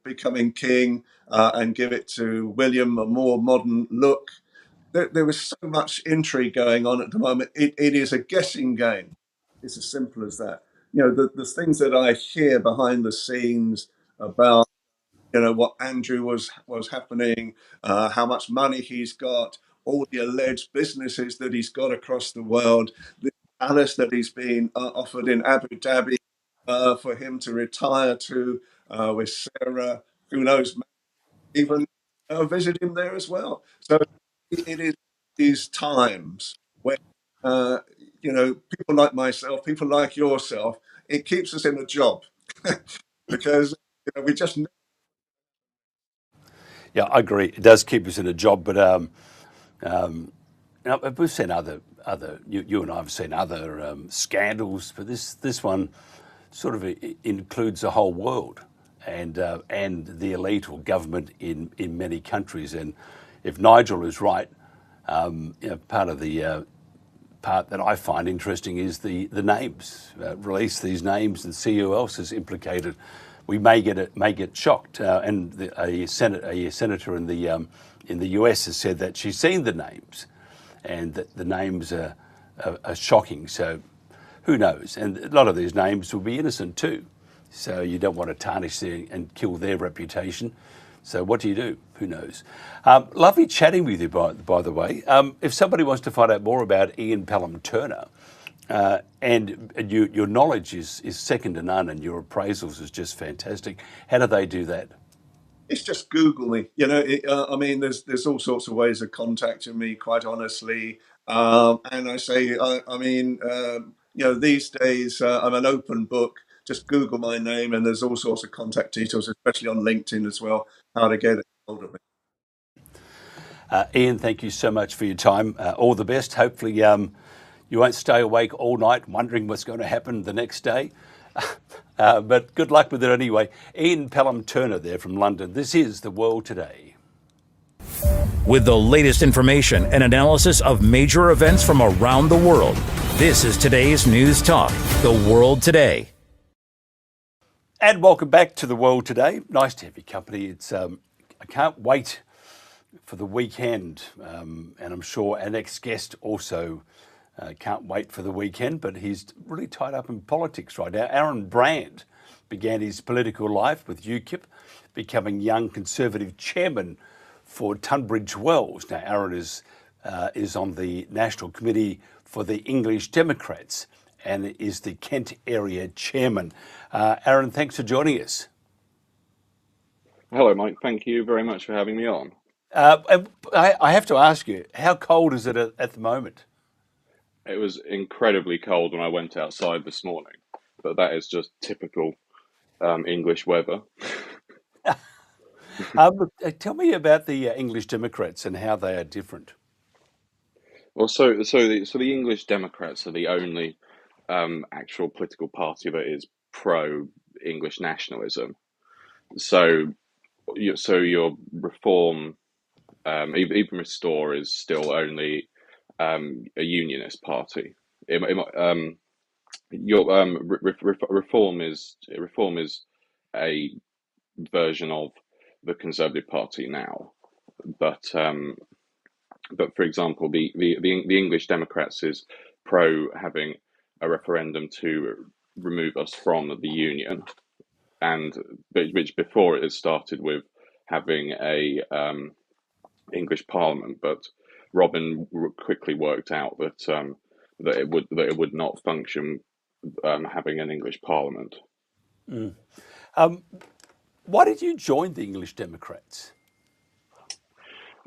becoming king and give it to William, a more modern look. There is so much intrigue going on at the moment. It is a guessing game. It's as simple as that. The things that I hear behind the scenes about what Andrew was happening, how much money he's got, all the alleged businesses that he's got across the world, the palace that he's been offered in Abu Dhabi for him to retire to with Sarah. Who knows? Even visit him there as well. So it is these times when people like myself, people like yourself, it keeps us in a job because we just. Yeah, I agree. It does keep us in a job, but we've seen other. You and I have seen other scandals, but this one sort of includes the whole world and the elite or government in many countries. And if Nigel is right, part of the part that I find interesting is the names. Release these names and see who else is implicated. We may get shocked. And a senator in the US has said that she's seen the names, and that the names are shocking. So who knows? And a lot of these names will be innocent too. So you don't want to tarnish and kill their reputation. So what do you do? Who knows? Lovely chatting with you, by the way. If somebody wants to find out more about Ian Pelham Turner, and your knowledge is second to none, and your appraisals is just fantastic, how do they do that? It's just Google me. I mean, there's all sorts of ways of contacting me, quite honestly. And I say, I mean, these days I'm an open book. Just Google my name, and there's all sorts of contact details, especially on LinkedIn as well, how to get hold of me. Ian, thank you so much for your time. All the best. Hopefully, you won't stay awake all night wondering what's going to happen the next day. But good luck with it anyway. Ian Pelham Turner there from London. This is The World Today. With the latest information and analysis of major events from around the world, this is today's News Talk, The World Today. And welcome back to The World Today. Nice to have your company. It's I can't wait for the weekend, and I'm sure our next guest also can't wait for the weekend, but he's really tied up in politics right now. Aaron Brand began his political life with UKIP, becoming Young Conservative Chairman for Tunbridge Wells. Now, Aaron is on the National Committee for the English Democrats and is the Kent Area Chairman. Aaron, thanks for joining us. Hello, Mike. Thank you very much for having me on. I have to ask you, how cold is it at the moment? It was incredibly cold when I went outside this morning, but that is just typical English weather. Tell me about the English Democrats and how they are different. Well, so the English Democrats are the only actual political party that is pro-English nationalism. So your Reform, even Restore, is still only a unionist party. Reform is a version of the Conservative Party now, but for example, the English Democrats is pro having a referendum to remove us from the Union, and which before it started with having a English Parliament, but Robin quickly worked out that it would not function having an English Parliament. Why did you join the English Democrats?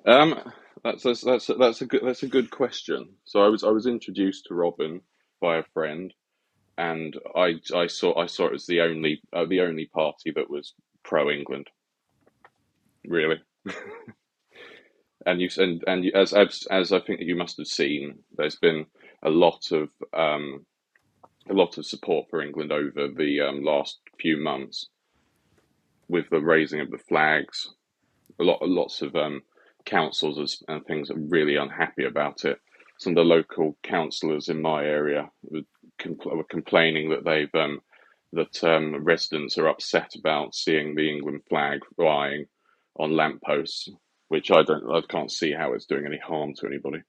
That's a good question. So I was introduced to Robin by a friend, and I saw it as the only party that was pro England, really. As I think you must have seen, there's been a lot of support for England over the last few months, with the raising of the flags. Lots of councils and things are really unhappy about it. Some of the local councillors in my area were complaining that residents are upset about seeing the England flag flying on lampposts, which I can't see how it's doing any harm to anybody.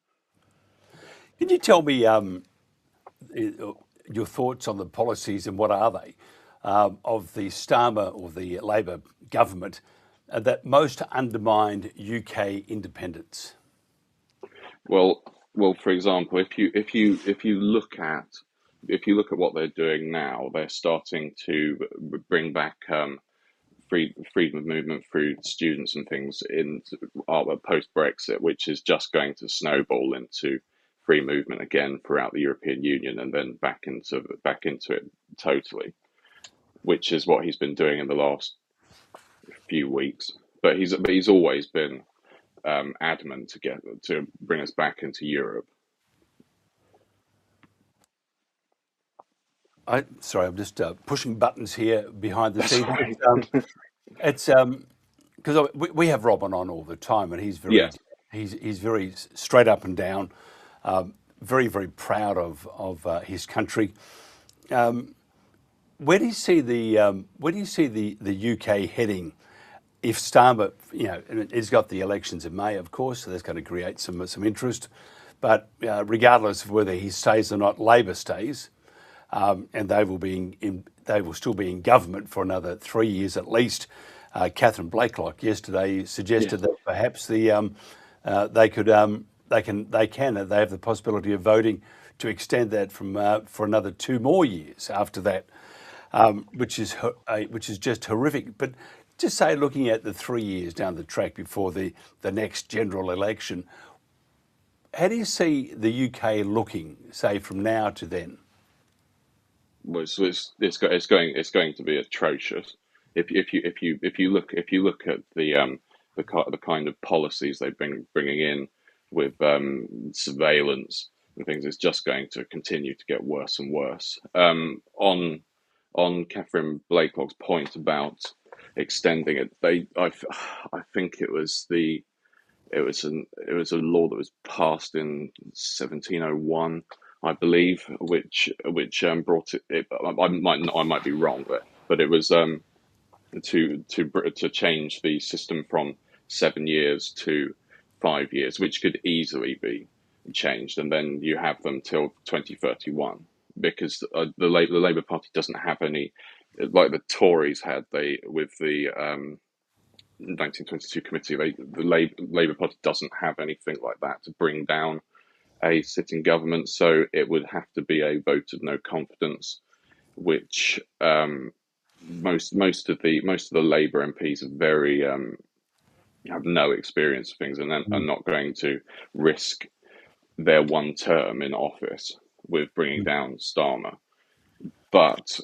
Can you tell me your thoughts on the policies, and what are they, of the Starmer or the Labor government that most undermined UK independence? Well, for example, if you look at what they're doing now, they're starting to bring back freedom of movement through students and things in post Brexit, which is just going to snowball into free movement again throughout the European Union, and then back into it totally, which is what he's been doing in the last few weeks. But he's always been adamant to bring us back into Europe. Sorry, I'm just pushing buttons here behind the scenes. Right. It's because we have Robin on all the time, and he's very straight up and down, very, very proud of his country. Where do you see the UK heading if Starmer, he's got the elections in May, of course, so that's going to create some interest. But regardless of whether he stays or not, Labor stays, and they will still be in government for another 3 years at least. Catherine Blakelock yesterday suggested that perhaps they have the possibility of voting to extend that for another 2 more years after that, which is just horrific. But just say, looking at the 3 years down the track before the next general election, how do you see the UK looking, say, from now to then? Well, so it's going to be atrocious. If you look at the the kind of policies they've been bringing in with surveillance and things is just going to continue to get worse and worse. On Catherine Blakelock's point about extending it, I think it was a law that was passed in 1701, I believe, which brought it. I might be wrong, but it was to change the system from 7 years to 5 years, which could easily be changed, and then you have them till 2031, because the Labour Party doesn't have any, like the Tories had, with the 1922 committee. The Labour Party doesn't have anything like that to bring down a sitting government, so it would have to be a vote of no confidence, which most of the Labour MPs are very have no experience of things, and then are not going to risk their one term in office with bringing down Starmer. But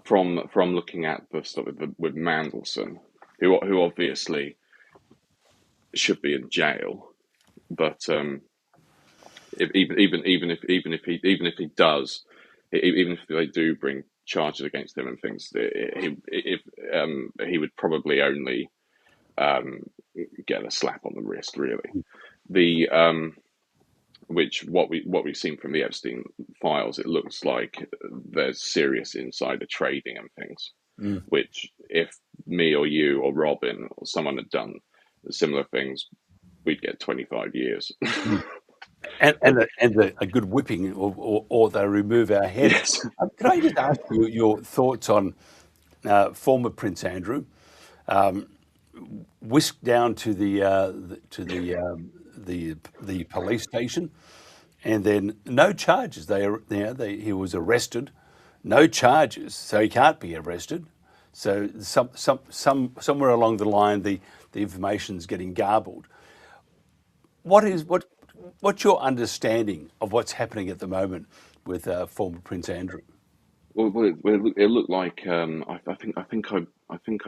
from looking at the stuff with Mandelson, who obviously should be in jail, but even if they do bring charges against him and things, he would probably only get a slap on the wrist, really. What we've seen from the Epstein files, it looks like there's serious insider trading and things. Which, if me or you or Robin or someone had done similar things, we'd get 25 years. And a good whipping, or they remove our heads. Yes. Can I just ask you your thoughts on former Prince Andrew, whisked down to the police station, and then no charges. He was arrested, no charges, so he can't be arrested. So somewhere along the line, the information's getting garbled. What's your understanding of what's happening at the moment with former Prince Andrew? Well, it looked like I think I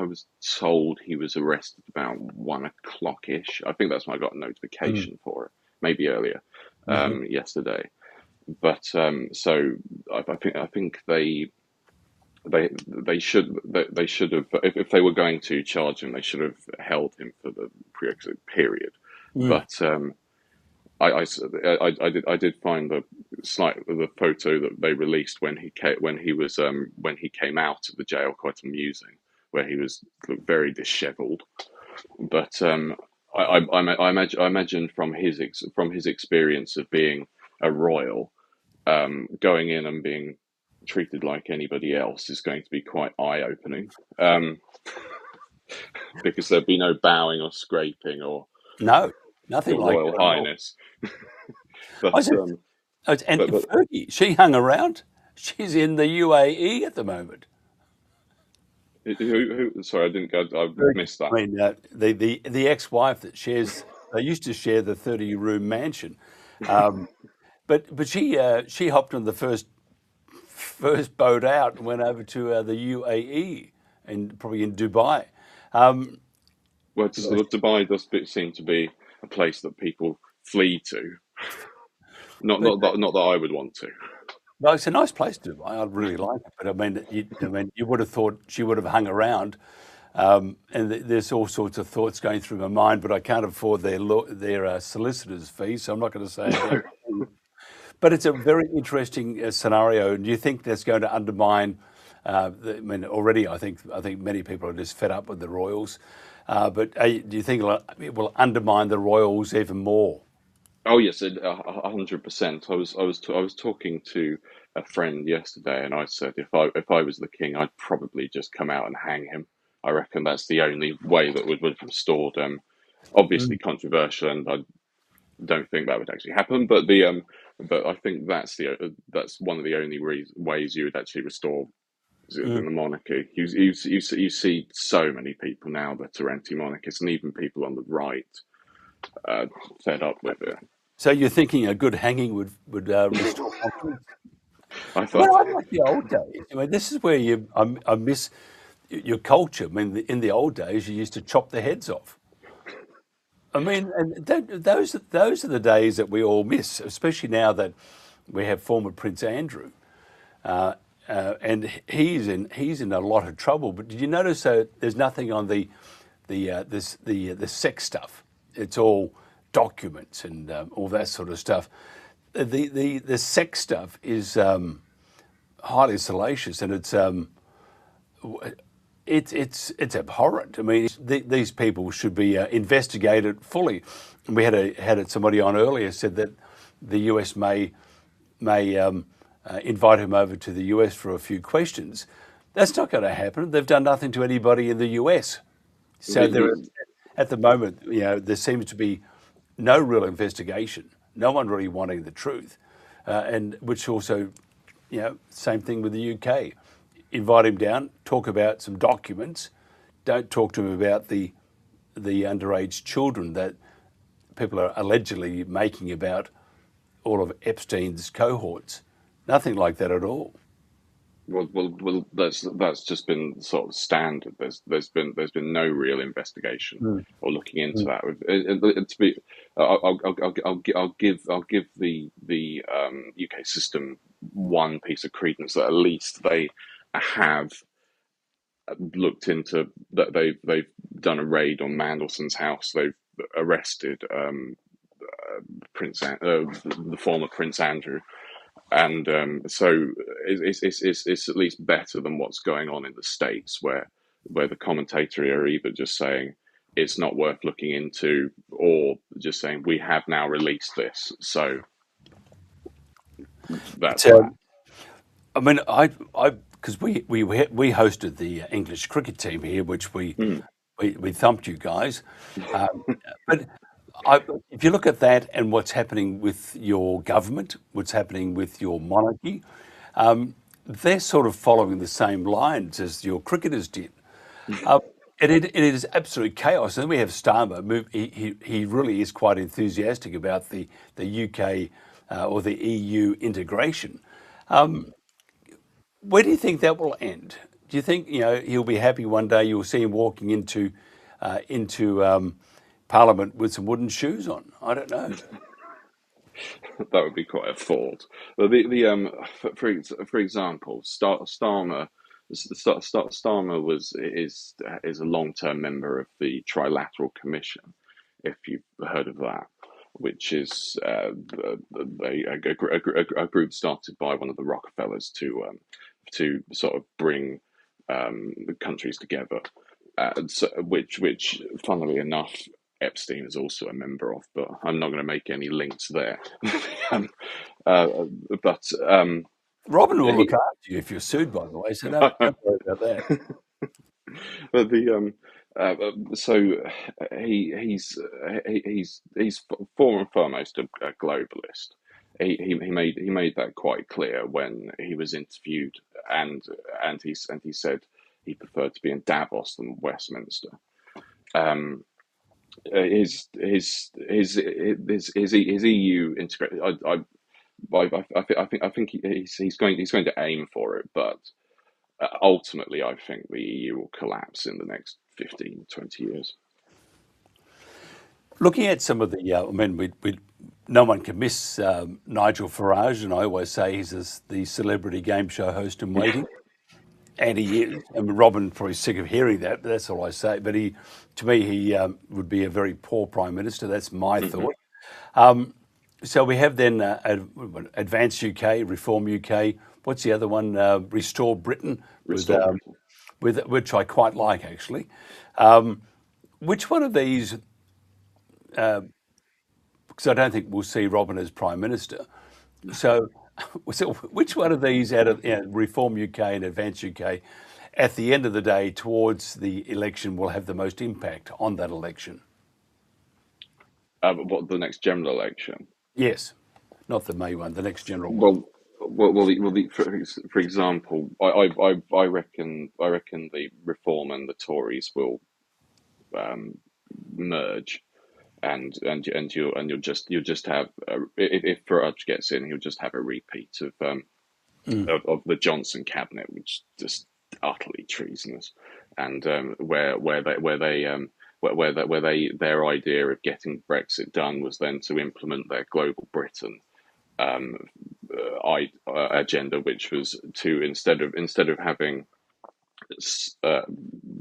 was told he was arrested about 1 o'clock ish. I think that's when I got a notification for it, maybe earlier yesterday. But so I think they should have, if they were going to charge him, they should have held him for the pre-exit period. But I did find the photo that they released when he came out of the jail quite amusing, where he looked very dishevelled. But I imagine from his experience of being a royal, going in and being treated like anybody else is going to be quite eye-opening, because there'd be no bowing or scraping or nothing Your like Royal that Highness. But Fergie, she hung around. She's in the UAE at the moment. Sorry, I missed that. I mean, the ex-wife that shares. They used to share the 30-room mansion, but she hopped on the first boat out and went over to the UAE, and probably in Dubai. Well, Dubai does seem to be a place that people flee to. Not that I would want to. Well, it's a nice place, Dubai. I really like it, but I mean, you would have thought she would have hung around, and there's all sorts of thoughts going through my mind. But I can't afford their solicitors' fees, so I'm not going to say it. But it's a very interesting scenario. And do you think that's going to undermine? Already I think many people are just fed up with the royals. But do you think it will undermine the royals even more? Oh yes, 100%. I was talking to a friend yesterday, and I said if I was the king, I'd probably just come out and hang him. I reckon that's the only way that would have restored. Obviously controversial, and I don't think that would actually happen. But I think that's one of the only ways you would actually restore the monarchy. You see so many people now that are anti-monarchists, and even people on the right fed up with it. So you're thinking a good hanging would restore confidence? I thought, Well, I like the old days. I mean, this is where I miss your culture. I mean, in the old days, you used to chop the heads off. I mean, and those are the days that we all miss, especially now that we have former Prince Andrew, and he's in a lot of trouble. But did you notice there's nothing on the sex stuff? It's all documents and all that sort of stuff. The sex stuff is highly salacious, and it's abhorrent. I mean, these people should be investigated fully. We had somebody on earlier said that the US may invite him over to the US for a few questions. That's not going to happen. They've done nothing to anybody in the US. So at the moment, there seems to be no real investigation. No one really wanting the truth, and which also, same thing with the UK. Invite him down, talk about some documents. Don't talk to him about the underage children that people are allegedly making about all of Epstein's cohorts. Nothing like that at all. Well, that's just been sort of standard. There's been no real investigation or looking into that. To be, I'll give the UK system one piece of credence, that at least they have looked into that. They've done a raid on Mandelson's house. They've arrested the former Prince Andrew. And so it's at least better than what's going on in the States, where the commentators are either just saying it's not worth looking into, or just saying we have now released this. So that's that. I mean, because we hosted the English cricket team here, which we thumped you guys. But if you look at that and what's happening with your government, what's happening with your monarchy, they're sort of following the same lines as your cricketers did. It is absolute chaos. And then we have Starmer. He really is quite enthusiastic about the UK or the EU integration. Where do you think that will end? Do you think he'll be happy one day? You'll see him walking into Parliament with some wooden shoes on. I don't know. That would be quite a thought. But for example, Starmer is a long-term member of the Trilateral Commission, if you've heard of that, which is a group started by one of the Rockefellers to sort of bring the countries together, which funnily enough, Epstein is also a member of, but I'm not going to make any links there. But Robin will look after you if you're sued, by the way, so don't worry about that. But so he's foremost a globalist. He made that quite clear when he was interviewed, and he said he preferred to be in Davos than Westminster. His EU integration. I think he's going to aim for it, but ultimately, I think the EU will collapse in the next 15, 20 years. Looking at some of the, I mean, no one can miss Nigel Farage, and I always say he's the celebrity game show host in waiting. And he is. I mean, Robin probably sick of hearing that, but that's all I say. But to me, he would be a very poor prime minister. That's my thought. So we have then Advance UK, Reform UK. What's the other one? Restore Britain, with which I quite like actually. Which one of these? Because I don't think we'll see Robin as prime minister. So which one of these out of Reform UK and Advance UK, at the end of the day, towards the election, will have the most impact on that election? What, the next general election? Yes, not the May one, the next general one. For example, I reckon the Reform and the Tories will merge. And you'll just have if Farage gets in, he'll just have a repeat of the Johnson cabinet, which is just utterly treasonous, and where their idea of getting Brexit done was then to implement their global Britain agenda, which was to instead of having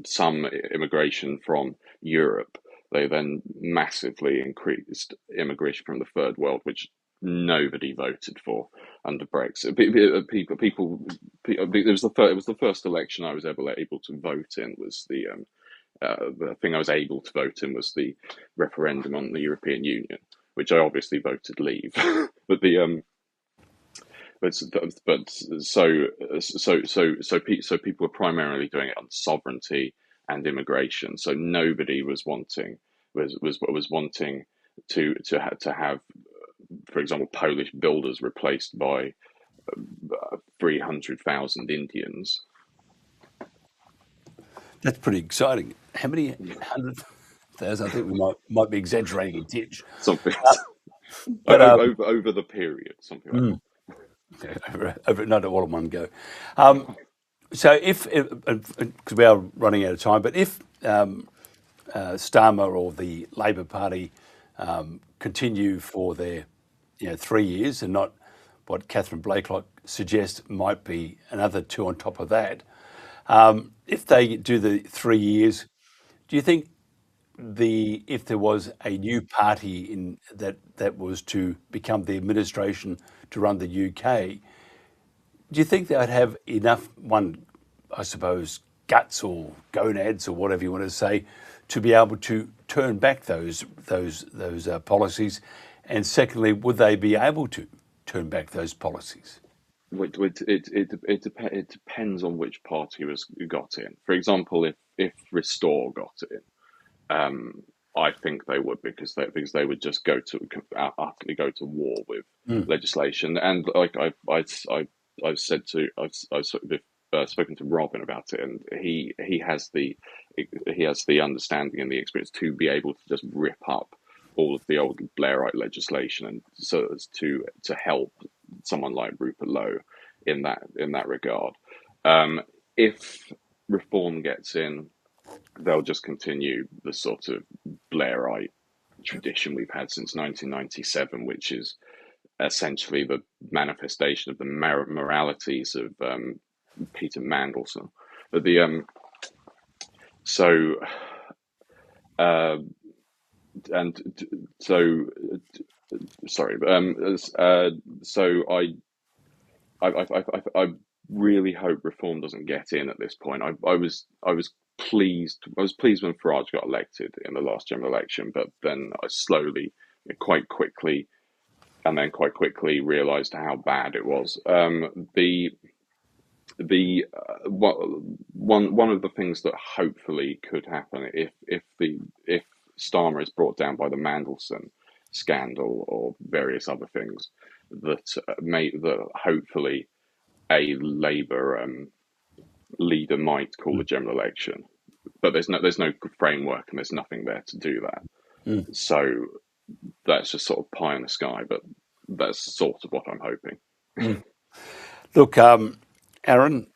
some immigration from Europe, they then massively increased immigration from the third world, which nobody voted for under Brexit. It was the first election I was ever able to vote in. Was the thing I was able to vote in was the referendum on the European Union, which I obviously voted leave. But people were primarily doing it on sovereignty and immigration. So nobody was wanting to have, for example, Polish builders replaced by 300,000 Indians. That's pretty exciting. How many 100,000? I think we might be exaggerating a ditch. Something, but over the period, something like that. Over not all in one go. So because we are running out of time, but if Starmer or the Labor Party continue for their 3 years and not what Catherine Blakelock suggests might be another 2 on top of that, if they do the 3 years, do you think if there was a new party that was to become the administration to run the UK, do you think they would have enough, I suppose, guts or gonads or whatever you want to say, to be able to turn back those policies? And secondly, would they be able to turn back those policies? It depends on which party got in. For example, if Restore got in, I think they would, because they would just utterly go to war with legislation. And like I've spoken to Robin about it, and he has the understanding and the experience to be able to just rip up all of the old Blairite legislation, and so as to help someone like Rupert Lowe in that regard. If Reform gets in, they'll just continue the sort of Blairite tradition we've had since 1997, which is essentially the manifestation of the moralities of Peter Mandelson. But I really hope Reform doesn't get in at this point. I was pleased when Farage got elected in the last general election, but then I quite quickly realised how bad it was. One of the things that hopefully could happen if Starmer is brought down by the Mandelson scandal or various other things, that hopefully a Labour leader might call a general election, but there's no framework and there's nothing there to do that. So that's just sort of pie in the sky, but that's sort of what I'm hoping. Look, Aaron,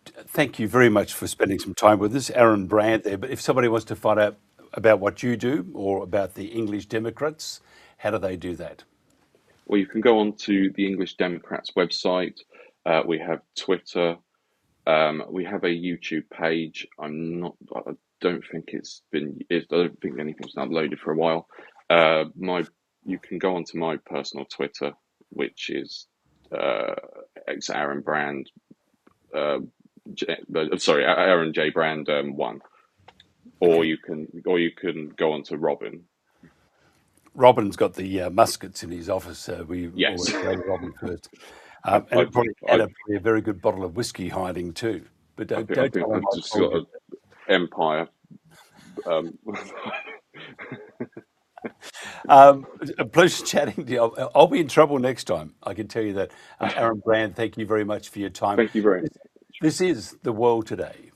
thank you very much for spending some time with us. Aaron Brand there. But if somebody wants to find out about what you do or about the English Democrats, how do they do that? Well, you can go on to the English Democrats website. We have Twitter. We have a YouTube page. I don't think anything's been uploaded for a while. You can go onto my personal Twitter, which is Aaron Brand. Aaron J Brand 1. Or you can go on to Robin. Robin's got the muskets in his office. We Yes. always go to Robin first. And probably a very good bottle of whiskey hiding too. But don't tell him I've just got an empire. A pleasure chatting to you. I'll be in trouble next time, I can tell you that. Aaron Brand, thank you very much for your time. Thank you very much. This is The World Today.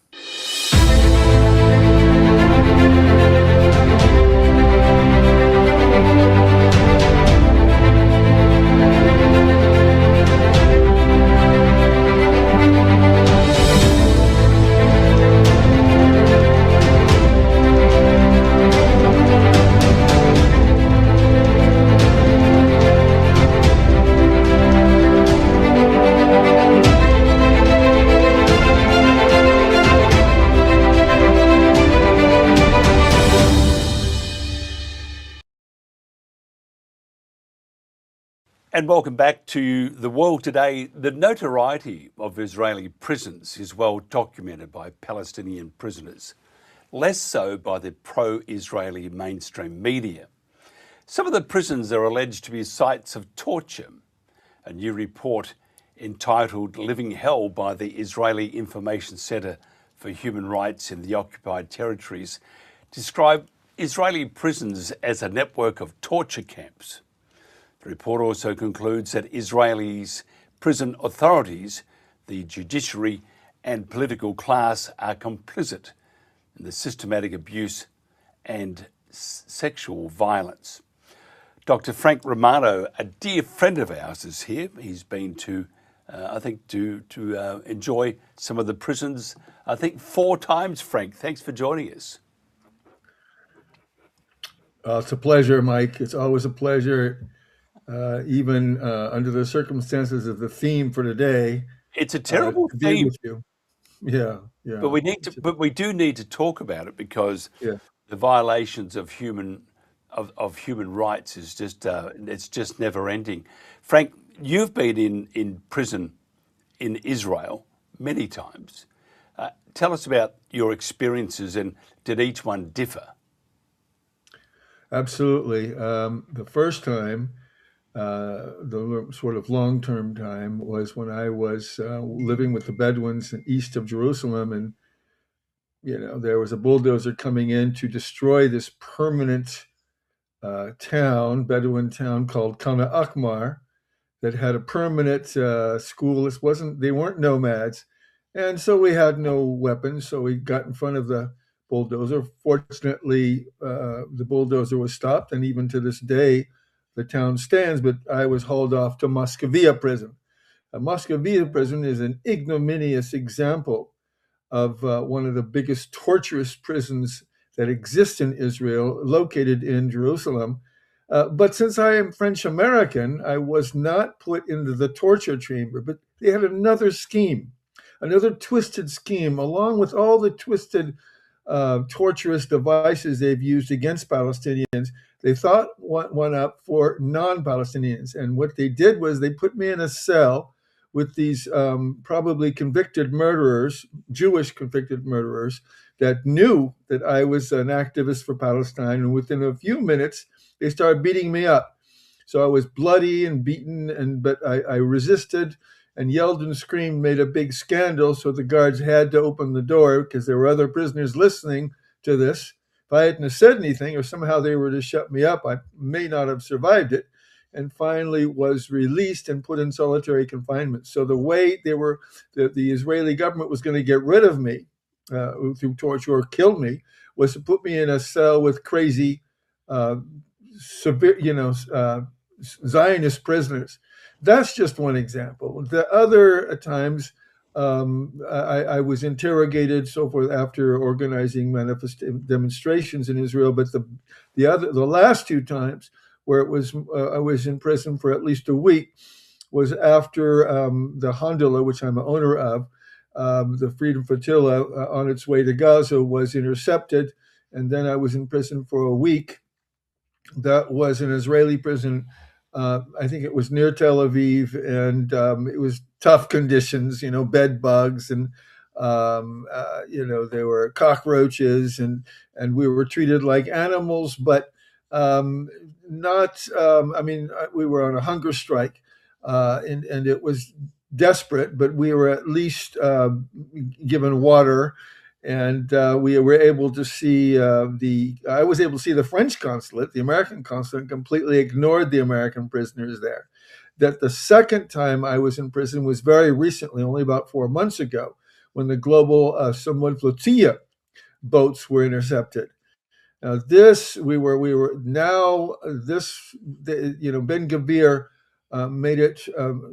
And welcome back to The World Today. The notoriety of Israeli prisons is well documented by Palestinian prisoners, less so by the pro-Israeli mainstream media. Some of the prisons are alleged to be sites of torture. A new report entitled Living Hell by the Israeli Information Center for Human Rights in the Occupied Territories described Israeli prisons as a network of torture camps. The report also concludes that Israel's prison authorities, the judiciary and political class are complicit in the systematic abuse and sexual violence. Dr. Frank Romano, a dear friend of ours, is here. He's been to enjoy some of the prisons, 4 times. Frank, thanks for joining us. It's a pleasure, Mike. It's always a pleasure. Even under the circumstances of the theme for today, it's a terrible to be theme. with you. Yeah. But we do need to talk about it because the violations of human rights is just it's just never ending. Frank, you've been in prison in Israel many times. Tell us about your experiences, and did each one differ? Absolutely. The first time, the sort of long-term time, was when I was living with the Bedouins east of Jerusalem, and there was a bulldozer coming in to destroy this permanent Bedouin town called Kana Akmar, that had a permanent school. They weren't nomads, and so we had no weapons. So we got in front of the bulldozer. Fortunately, the bulldozer was stopped, and even to this day, the town stands. But I was hauled off to Moscovia prison. Moscovia prison is an ignominious example of one of the biggest torturous prisons that exist in Israel, located in Jerusalem. But since I am French American, I was not put into the torture chamber, but they had another scheme, another twisted scheme, along with all the twisted torturous devices they've used against Palestinians. They thought one up for non-Palestinians. And what they did was they put me in a cell with these probably convicted murderers, Jewish convicted murderers, that knew that I was an activist for Palestine. And within a few minutes, they started beating me up. So I was bloody and beaten, but I resisted and yelled and screamed, made a big scandal. So the guards had to open the door because there were other prisoners listening to this. If I hadn't said anything, or somehow they were to shut me up, I may not have survived it, and finally was released and put in solitary confinement. So the way the Israeli government was going to get rid of me through torture or kill me was to put me in a cell with crazy, Zionist prisoners. That's just one example. The other times I was interrogated, so forth, after organizing demonstrations in Israel. But the last 2 times where I was in prison for at least a week was after the Hondola, which I'm an owner of, the Freedom Flotilla on its way to Gaza was intercepted, and then I was in prison for a week. That was an Israeli prison. I think it was near Tel Aviv, and it was tough conditions, bed bugs, and there were cockroaches, and we were treated like animals, but not. We were on a hunger strike, and it was desperate, but we were at least given water. And we were able to see I was able to see the French consulate. The American consulate completely ignored the American prisoners there. That the second time I was in prison was very recently, only about 4 months ago, when the global Samud Flotilla boats were intercepted. Now Ben Gvir made it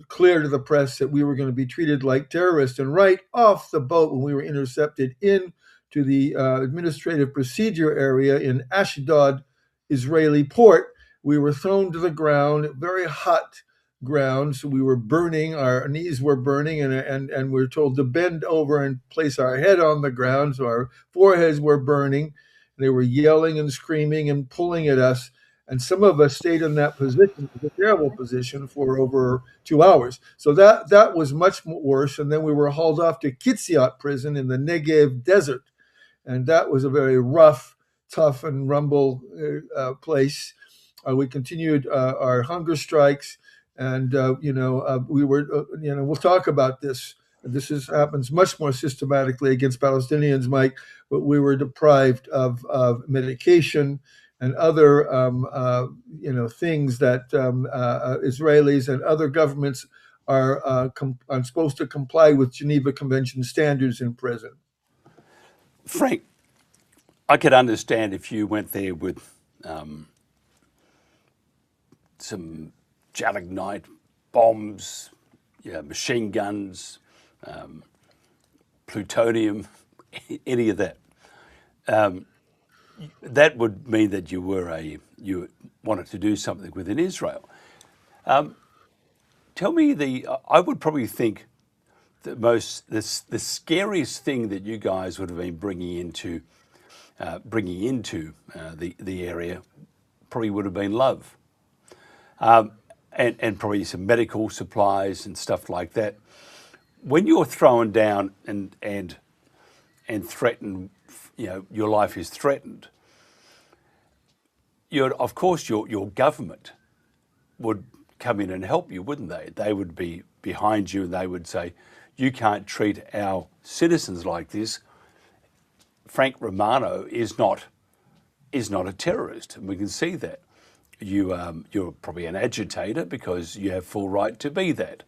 clear to the press that we were going to be treated like terrorists. And right off the boat, when we were intercepted into the administrative procedure area in Ashdod, Israeli port, we were thrown to the ground, very hot ground. So we were burning, our knees were burning, and we were told to bend over and place our head on the ground. So our foreheads were burning. They were yelling and screaming and pulling at us. And some of us stayed in that position, a terrible position, for over 2 hours. So that was much worse. And then we were hauled off to Kitsiot prison in the Negev desert. And that was a very rough, tough, and rumble place. We continued our hunger strikes, and we were, we'll talk about this. This happens much more systematically against Palestinians, Mike. But we were deprived of medication and other, things that Israelis and other governments are supposed to comply with Geneva Convention standards in prison. Frank, I could understand if you went there with some gelignite bombs, machine guns, plutonium, any of that. That would mean that you wanted to do something within Israel. Tell me I would probably think the scariest thing that you guys would have been bringing into the area probably would have been love, and probably some medical supplies and stuff like that. When you're thrown down and threatened, your life is threatened. Of course, your government would come in and help you, wouldn't they? They would be behind you and they would say, you can't treat our citizens like this. Frank Romano is not a terrorist, and we can see that. You're probably an agitator because you have full right to be that,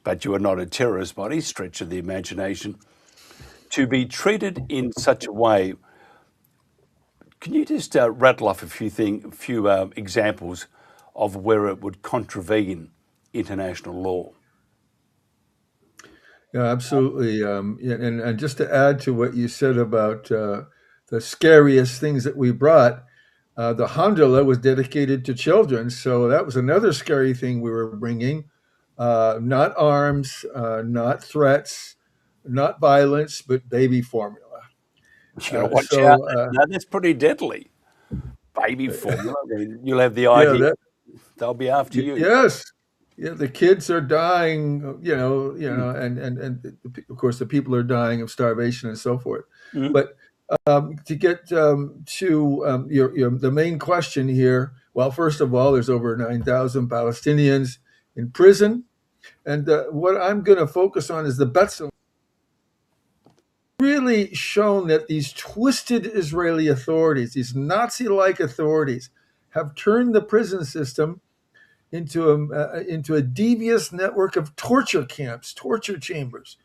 but you are not a terrorist by any stretch of the imagination. To be treated in such a way, can you just rattle off a few examples of where it would contravene international law? Yeah, absolutely. And just to add to what you said about the scariest things that we brought, the Hamdullah was dedicated to children. So that was another scary thing we were bringing. Not arms, not threats, not violence, but baby formula. You got to watch out. No, that's pretty deadly. Baby formula. You'll have the idea. They'll be after you. Yes. Yeah, the kids are dying, and of course the people are dying of starvation and so forth. Mm-hmm. But to get to the main question here, well, first of all, there's over 9,000 Palestinians in prison, and what I'm going to focus on is the B'Tselem. Really shown that these twisted Israeli authorities, these Nazi-like authorities, have turned the prison system into a devious network of torture camps, torture chambers.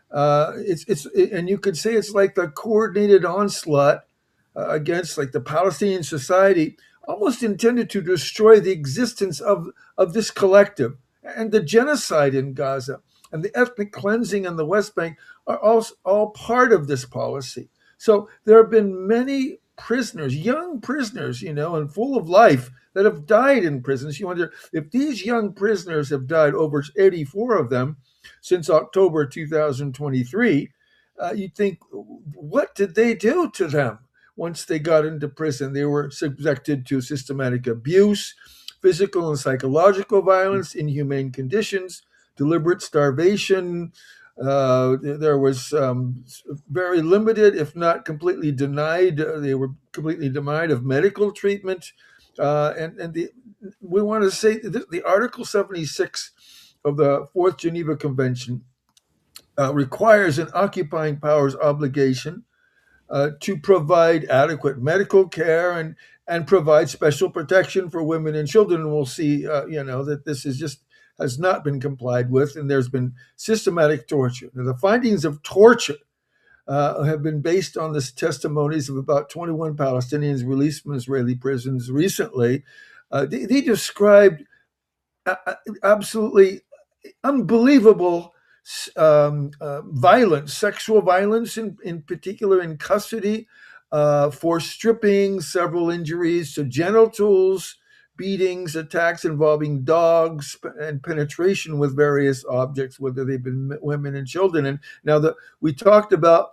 And you could say it's like the coordinated onslaught against like the Palestinian society, almost intended to destroy the existence of this collective. And the genocide in Gaza and the ethnic cleansing in the West Bank are all part of this policy. So there have been many prisoners, young prisoners, and full of life, that have died in prisons. You wonder if these young prisoners have died, over 84 of them since October 2023. You'd think, what did they do to them once they got into prison? They were subjected to systematic abuse, physical and psychological violence, inhumane conditions, deliberate starvation. There was very limited, if not completely denied, they were completely denied of medical treatment. We want to say that the Article 76 of the Fourth Geneva Convention requires an occupying power's obligation to provide adequate medical care and provide special protection for women and children. And we'll see, that this has not been complied with, and there's been systematic torture. Now, the findings of torture have been based on the testimonies of about 21 Palestinians released from Israeli prisons recently. They described absolutely unbelievable violence, sexual violence, in particular in custody, forced stripping, several injuries to genitals, beatings, attacks involving dogs, and penetration with various objects, whether they've been women and children. And now we talked about,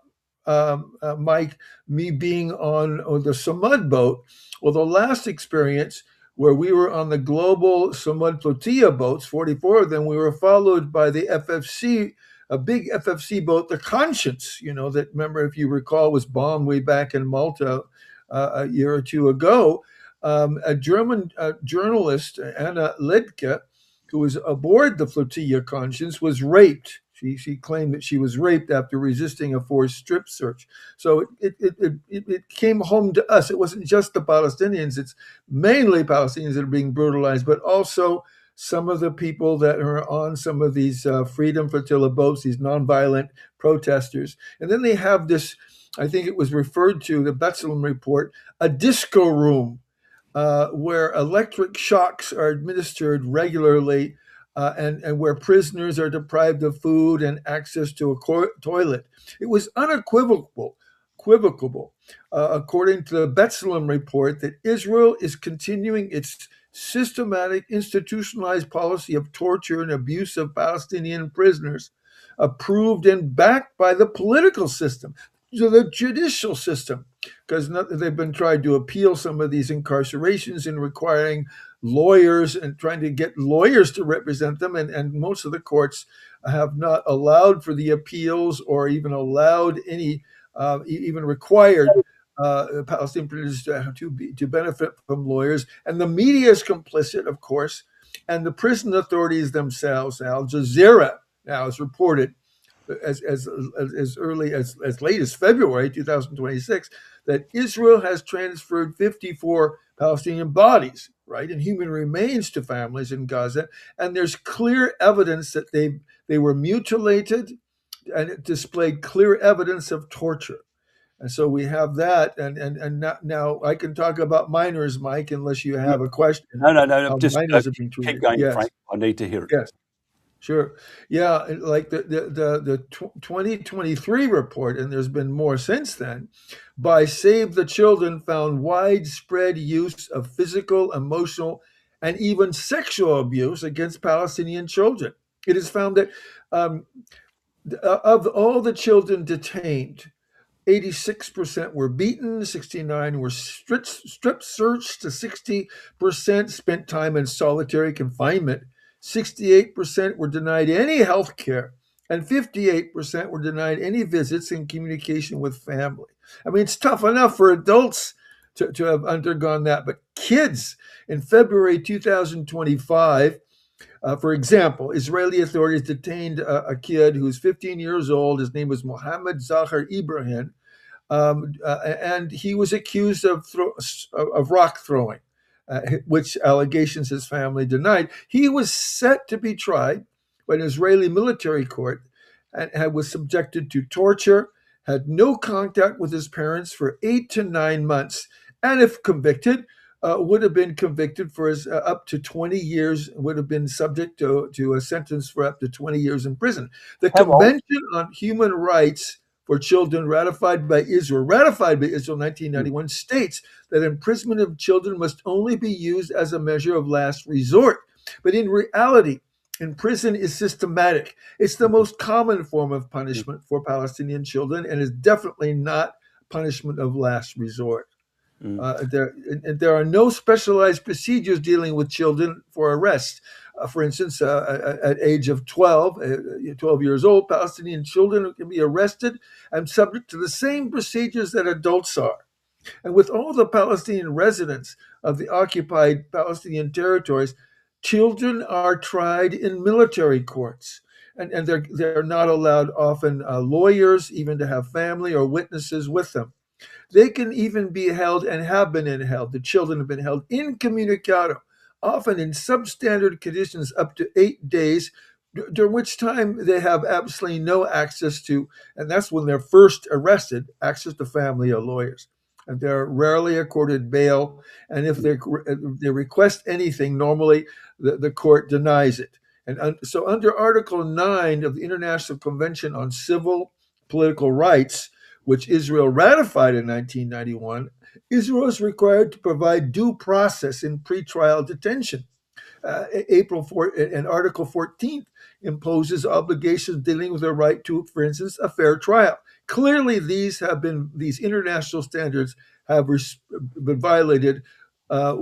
Mike, me being on the Samud boat. Well, the last experience where we were on the global Samud Flotilla boats, 44 of them. We were followed by the FFC, a big FFC boat, the Conscience, that, remember, if you recall, was bombed way back in Malta a year or two ago. A German journalist, Anna Ledke, who was aboard the Flotilla Conscience, was raped. She claimed that she was raped after resisting a forced strip search. So it came home to us. It wasn't just the Palestinians. It's mainly Palestinians that are being brutalized, but also some of the people that are on some of these Freedom Flotilla boats, these nonviolent protesters. And then they have this, I think it was referred to, the B'Tselem report, a disco room where electric shocks are administered regularly, and where prisoners are deprived of food and access to a toilet. It was unequivocal, according to the B'Tselem report, that Israel is continuing its systematic, institutionalized policy of torture and abuse of Palestinian prisoners, approved and backed by the political system, the judicial system, because they've been trying to appeal some of these incarcerations and requiring lawyers and trying to get lawyers to represent them. And most of the courts have not allowed for the appeals or even allowed any, even required Palestinian prisoners to benefit from lawyers. And the media is complicit, of course, and the prison authorities themselves. Al Jazeera now has reported as early as late as February 2026 that Israel has transferred 54 Palestinian bodies, right, and human remains to families in Gaza, and there's clear evidence that they were mutilated, and it displayed clear evidence of torture. And so we have that, and now I can talk about minors, Mike, unless you have a question. No. Just minors have been treated. keep going, Yes. Frank. I need to hear it. Yes. Sure. Yeah, like the 2023 report, and there's been more since then, by Save the Children found widespread use of physical, emotional, and even sexual abuse against Palestinian children. It is found that of all the children detained, 86% were beaten, 69 were strip searched, 60% spent time in solitary confinement, 68% were denied any health care, and 58% were denied any visits and communication with family. I mean, it's tough enough for adults to have undergone that, but kids, in February 2025, for example, Israeli authorities detained a kid who's 15 years old. His name was Mohammed Zahar Ibrahim, and he was accused of rock throwing, which allegations his family denied. He was set to be tried by an Israeli military court and was subjected to torture, had no contact with his parents for 8 to 9 months, and if convicted, would have been convicted for up to 20 years, would have been subject to a sentence for up to 20 years in prison. The Convention on Human Rights for Children, ratified by Israel in 1991, states that imprisonment of children must only be used as a measure of last resort. But in reality, imprisonment is systematic. It's the most common form of punishment for Palestinian children, and is definitely not punishment of last resort. There are no specialized procedures dealing with children for arrest. For instance, at age of 12 years old, Palestinian children can be arrested and subject to the same procedures that adults are. And with all the Palestinian residents of the occupied Palestinian territories, children are tried in military courts. And they're not allowed often lawyers, even to have family or witnesses with them. They can even be held and have been held. The children have been held incommunicado, often in substandard conditions up to 8 days, during which time they have absolutely no access to, and that's when they're first arrested, access to family or lawyers. And they're rarely accorded bail. And if they request anything, normally the court denies it. And so under Article 9 of the International Convention on Civil Political Rights, which Israel ratified in 1991, Israel is required to provide due process in pretrial detention. And Article 14 imposes obligations dealing with the right to, for instance, a fair trial. Clearly, these international standards have been violated uh,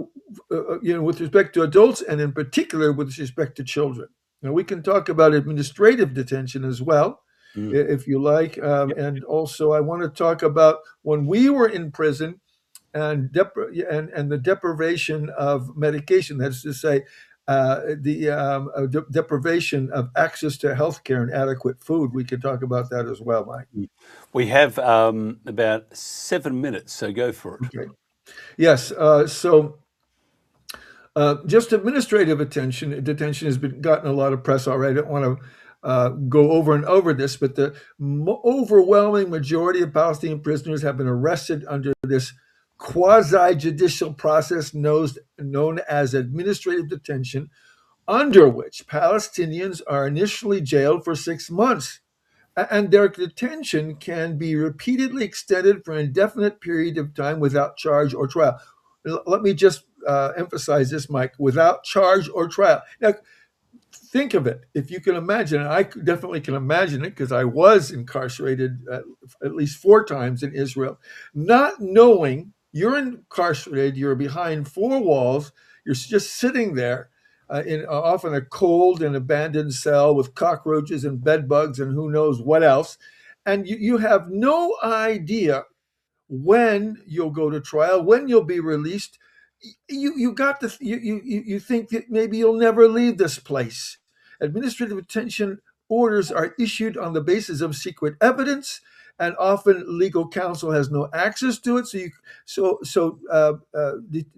with respect to adults, and in particular with respect to children. Now, we can talk about administrative detention as well, if you like. And also, I want to talk about when we were in prison and the deprivation of medication. That's to say, the deprivation of access to healthcare and adequate food. We can talk about that as well, Mike. We have about 7 minutes, so go for it. Okay. Yes. So just administrative detention has gotten a lot of press already. I don't want to go over and over this, but the overwhelming majority of Palestinian prisoners have been arrested under this quasi-judicial process known as administrative detention, under which Palestinians are initially jailed for 6 months. And their detention can be repeatedly extended for an indefinite period of time without charge or trial. Let me just emphasize this, Mike, without charge or trial. Now, think of it. If you can imagine it, I definitely can imagine it because I was incarcerated at least 4 times in Israel, not knowing you're incarcerated, you're behind 4 walls, you're just sitting there in often a cold and abandoned cell with cockroaches and bed bugs and who knows what else. And you have no idea when you'll go to trial, when you'll be released. You think that maybe you'll never leave this place. Administrative detention orders are issued on the basis of secret evidence, and often legal counsel has no access to it.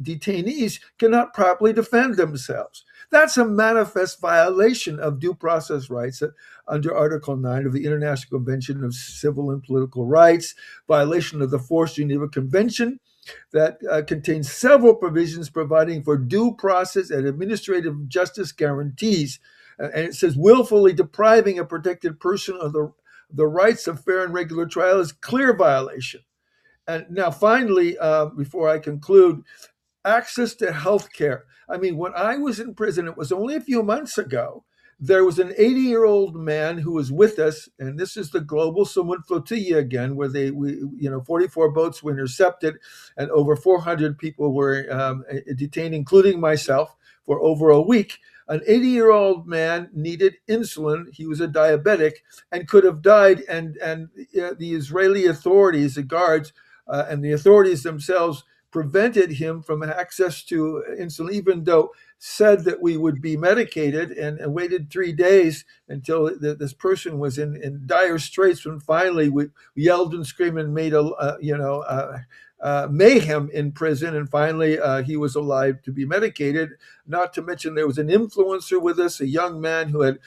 Detainees cannot properly defend themselves. That's a manifest violation of due process rights under Article 9 of the International Convention of Civil and Political Rights, violation of the Fourth Geneva Convention that contains several provisions providing for due process and administrative justice guarantees. And it says willfully depriving a protected person of the rights of fair and regular trial is clear violation. And now, finally, before I conclude, access to health care. I mean, when I was in prison, it was only a few months ago, there was an 80-year-old man who was with us, and this is the Global Summit Flotilla again, where 44 boats were intercepted, and over 400 people were detained, including myself, for over a week. An 80-year-old man needed insulin. He was a diabetic and could have died. And the Israeli authorities, the guards, and the authorities themselves prevented him from access to insulin, even though said that we would be medicated, and waited 3 days until this person was in dire straits, when finally we yelled and screamed and made mayhem in prison, and finally he was allowed to be medicated. Not to mention there was an influencer with us, a young man who had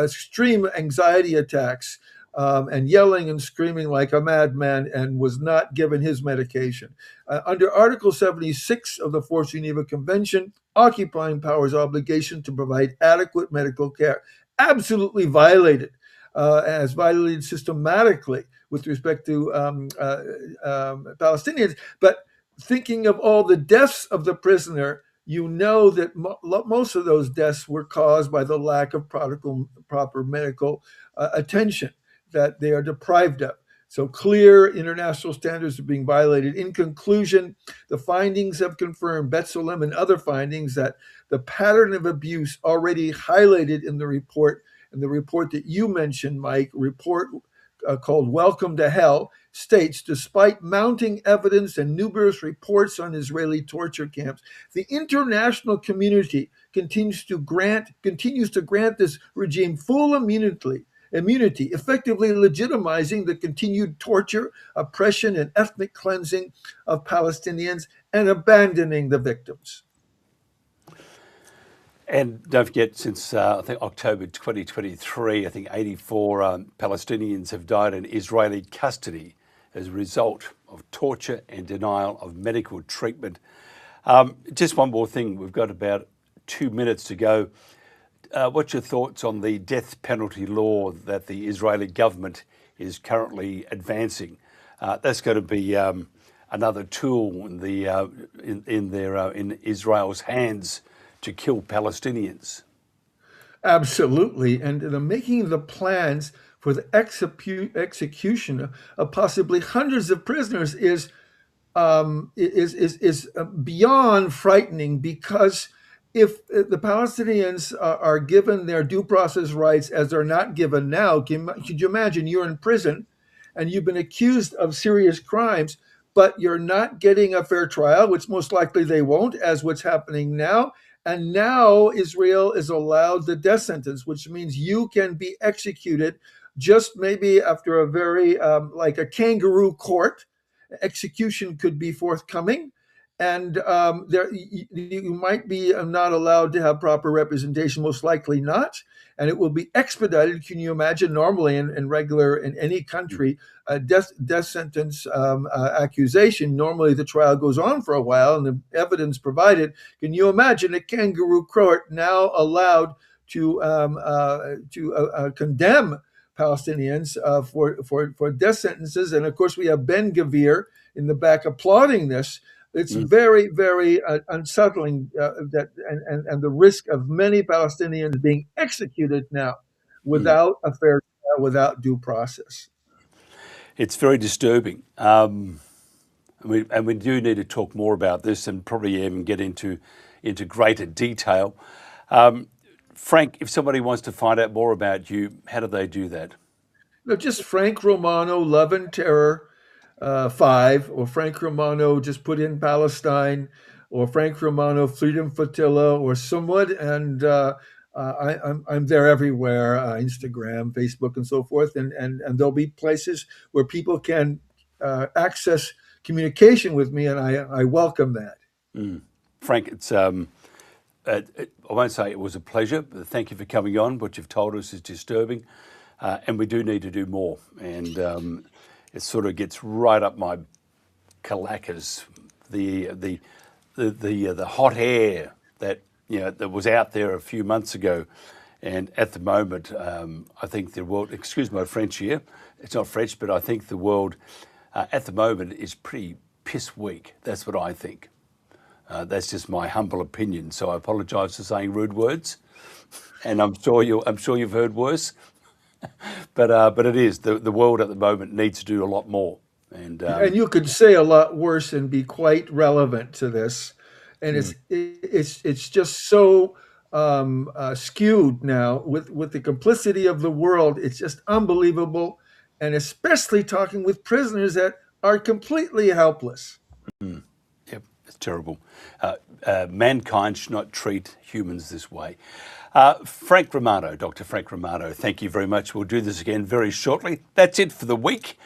extreme anxiety attacks, and yelling and screaming like a madman, and was not given his medication. Under Article 76 of the Fourth Geneva Convention, occupying power's obligation to provide adequate medical care absolutely violated, as violated systematically with respect to Palestinians. But thinking of all the deaths of the prisoner, you know that most of those deaths were caused by the lack of proper medical attention that they are deprived of. So clear international standards are being violated. In conclusion, the findings have confirmed, B'Tselem and other findings, that the pattern of abuse already highlighted in the report, that you mentioned, Mike, report called Welcome to Hell, states, despite mounting evidence and numerous reports on Israeli torture camps, the international community continues to grant this regime full immunity, effectively legitimizing the continued torture, oppression, and ethnic cleansing of Palestinians, and abandoning the victims. And don't forget, since I think October 2023, I think 84 Palestinians have died in Israeli custody as a result of torture and denial of medical treatment. Just one more thing. We've got about 2 minutes to go. What's your thoughts on the death penalty law that the Israeli government is currently advancing? That's going to be another tool in Israel's hands to kill Palestinians. Absolutely, and the making the plans for the execution of possibly hundreds of prisoners is is beyond frightening, because if the Palestinians are given their due process rights as they're not given now, could you imagine you're in prison and you've been accused of serious crimes, but you're not getting a fair trial, which most likely they won't, as what's happening now. And now Israel is allowed the death sentence, which means you can be executed just maybe after a very, like a kangaroo court. Execution could be forthcoming. And you might be not allowed to have proper representation, most likely not. And it will be expedited. Can you imagine? Normally in any country, a death sentence accusation, normally the trial goes on for a while and the evidence provided. Can you imagine a kangaroo court now allowed to condemn Palestinians for death sentences? And of course, we have Ben Gvir in the back applauding this. It's very, very unsettling and the risk of many Palestinians being executed now without a fair trial, without due process. It's very disturbing. And we do need to talk more about this and probably even get into greater detail. Frank, if somebody wants to find out more about you, how do they do that? No, just Frank Romano, Love and Terror 5, or Frank Romano, just put in Palestine, or Frank Romano, Freedom Flotilla, or Sumud, and I'm there everywhere, Instagram, Facebook, and so forth, and there'll be places where people can access communication with me, and I welcome that. Frank, it's I won't say it was a pleasure, but thank you for coming on. What you've told us is disturbing, and we do need to do more. And it sort of gets right up my calackers, the hot air that that was out there a few months ago, and at the moment, I think the world. Excuse my French here. It's not French, but I think the world at the moment is pretty piss weak. That's what I think. That's just my humble opinion. So I apologise for saying rude words, and I'm sure you've heard worse. But it is the world at the moment needs to do a lot more, and you could say a lot worse and be quite relevant to this, and it's just so skewed now with the complicity of the world. It's just unbelievable, and especially talking with prisoners that are completely helpless. Yep, it's terrible. Mankind should not treat humans this way. Frank Romano, Dr. Frank Romano, thank you very much. We'll do this again very shortly. That's it for the week.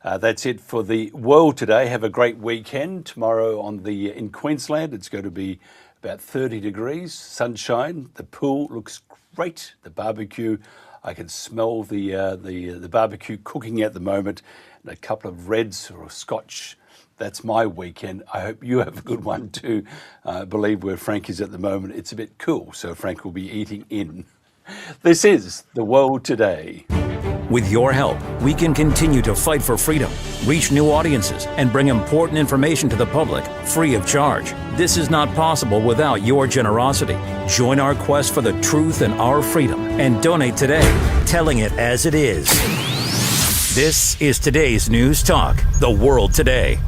That's it for the world today. Have a great weekend. Tomorrow in Queensland, it's going to be about 30 degrees, sunshine. The pool looks great. The barbecue, I can smell the barbecue cooking at the moment, and a couple of reds or a scotch. That's my weekend. I hope you have a good one too. I believe where Frank is at the moment, it's a bit cool, so Frank will be eating in. This is The World Today. With your help, we can continue to fight for freedom, reach new audiences, and bring important information to the public free of charge. This is not possible without your generosity. Join our quest for the truth and our freedom and donate today, telling it as it is. This is today's News Talk, The World Today.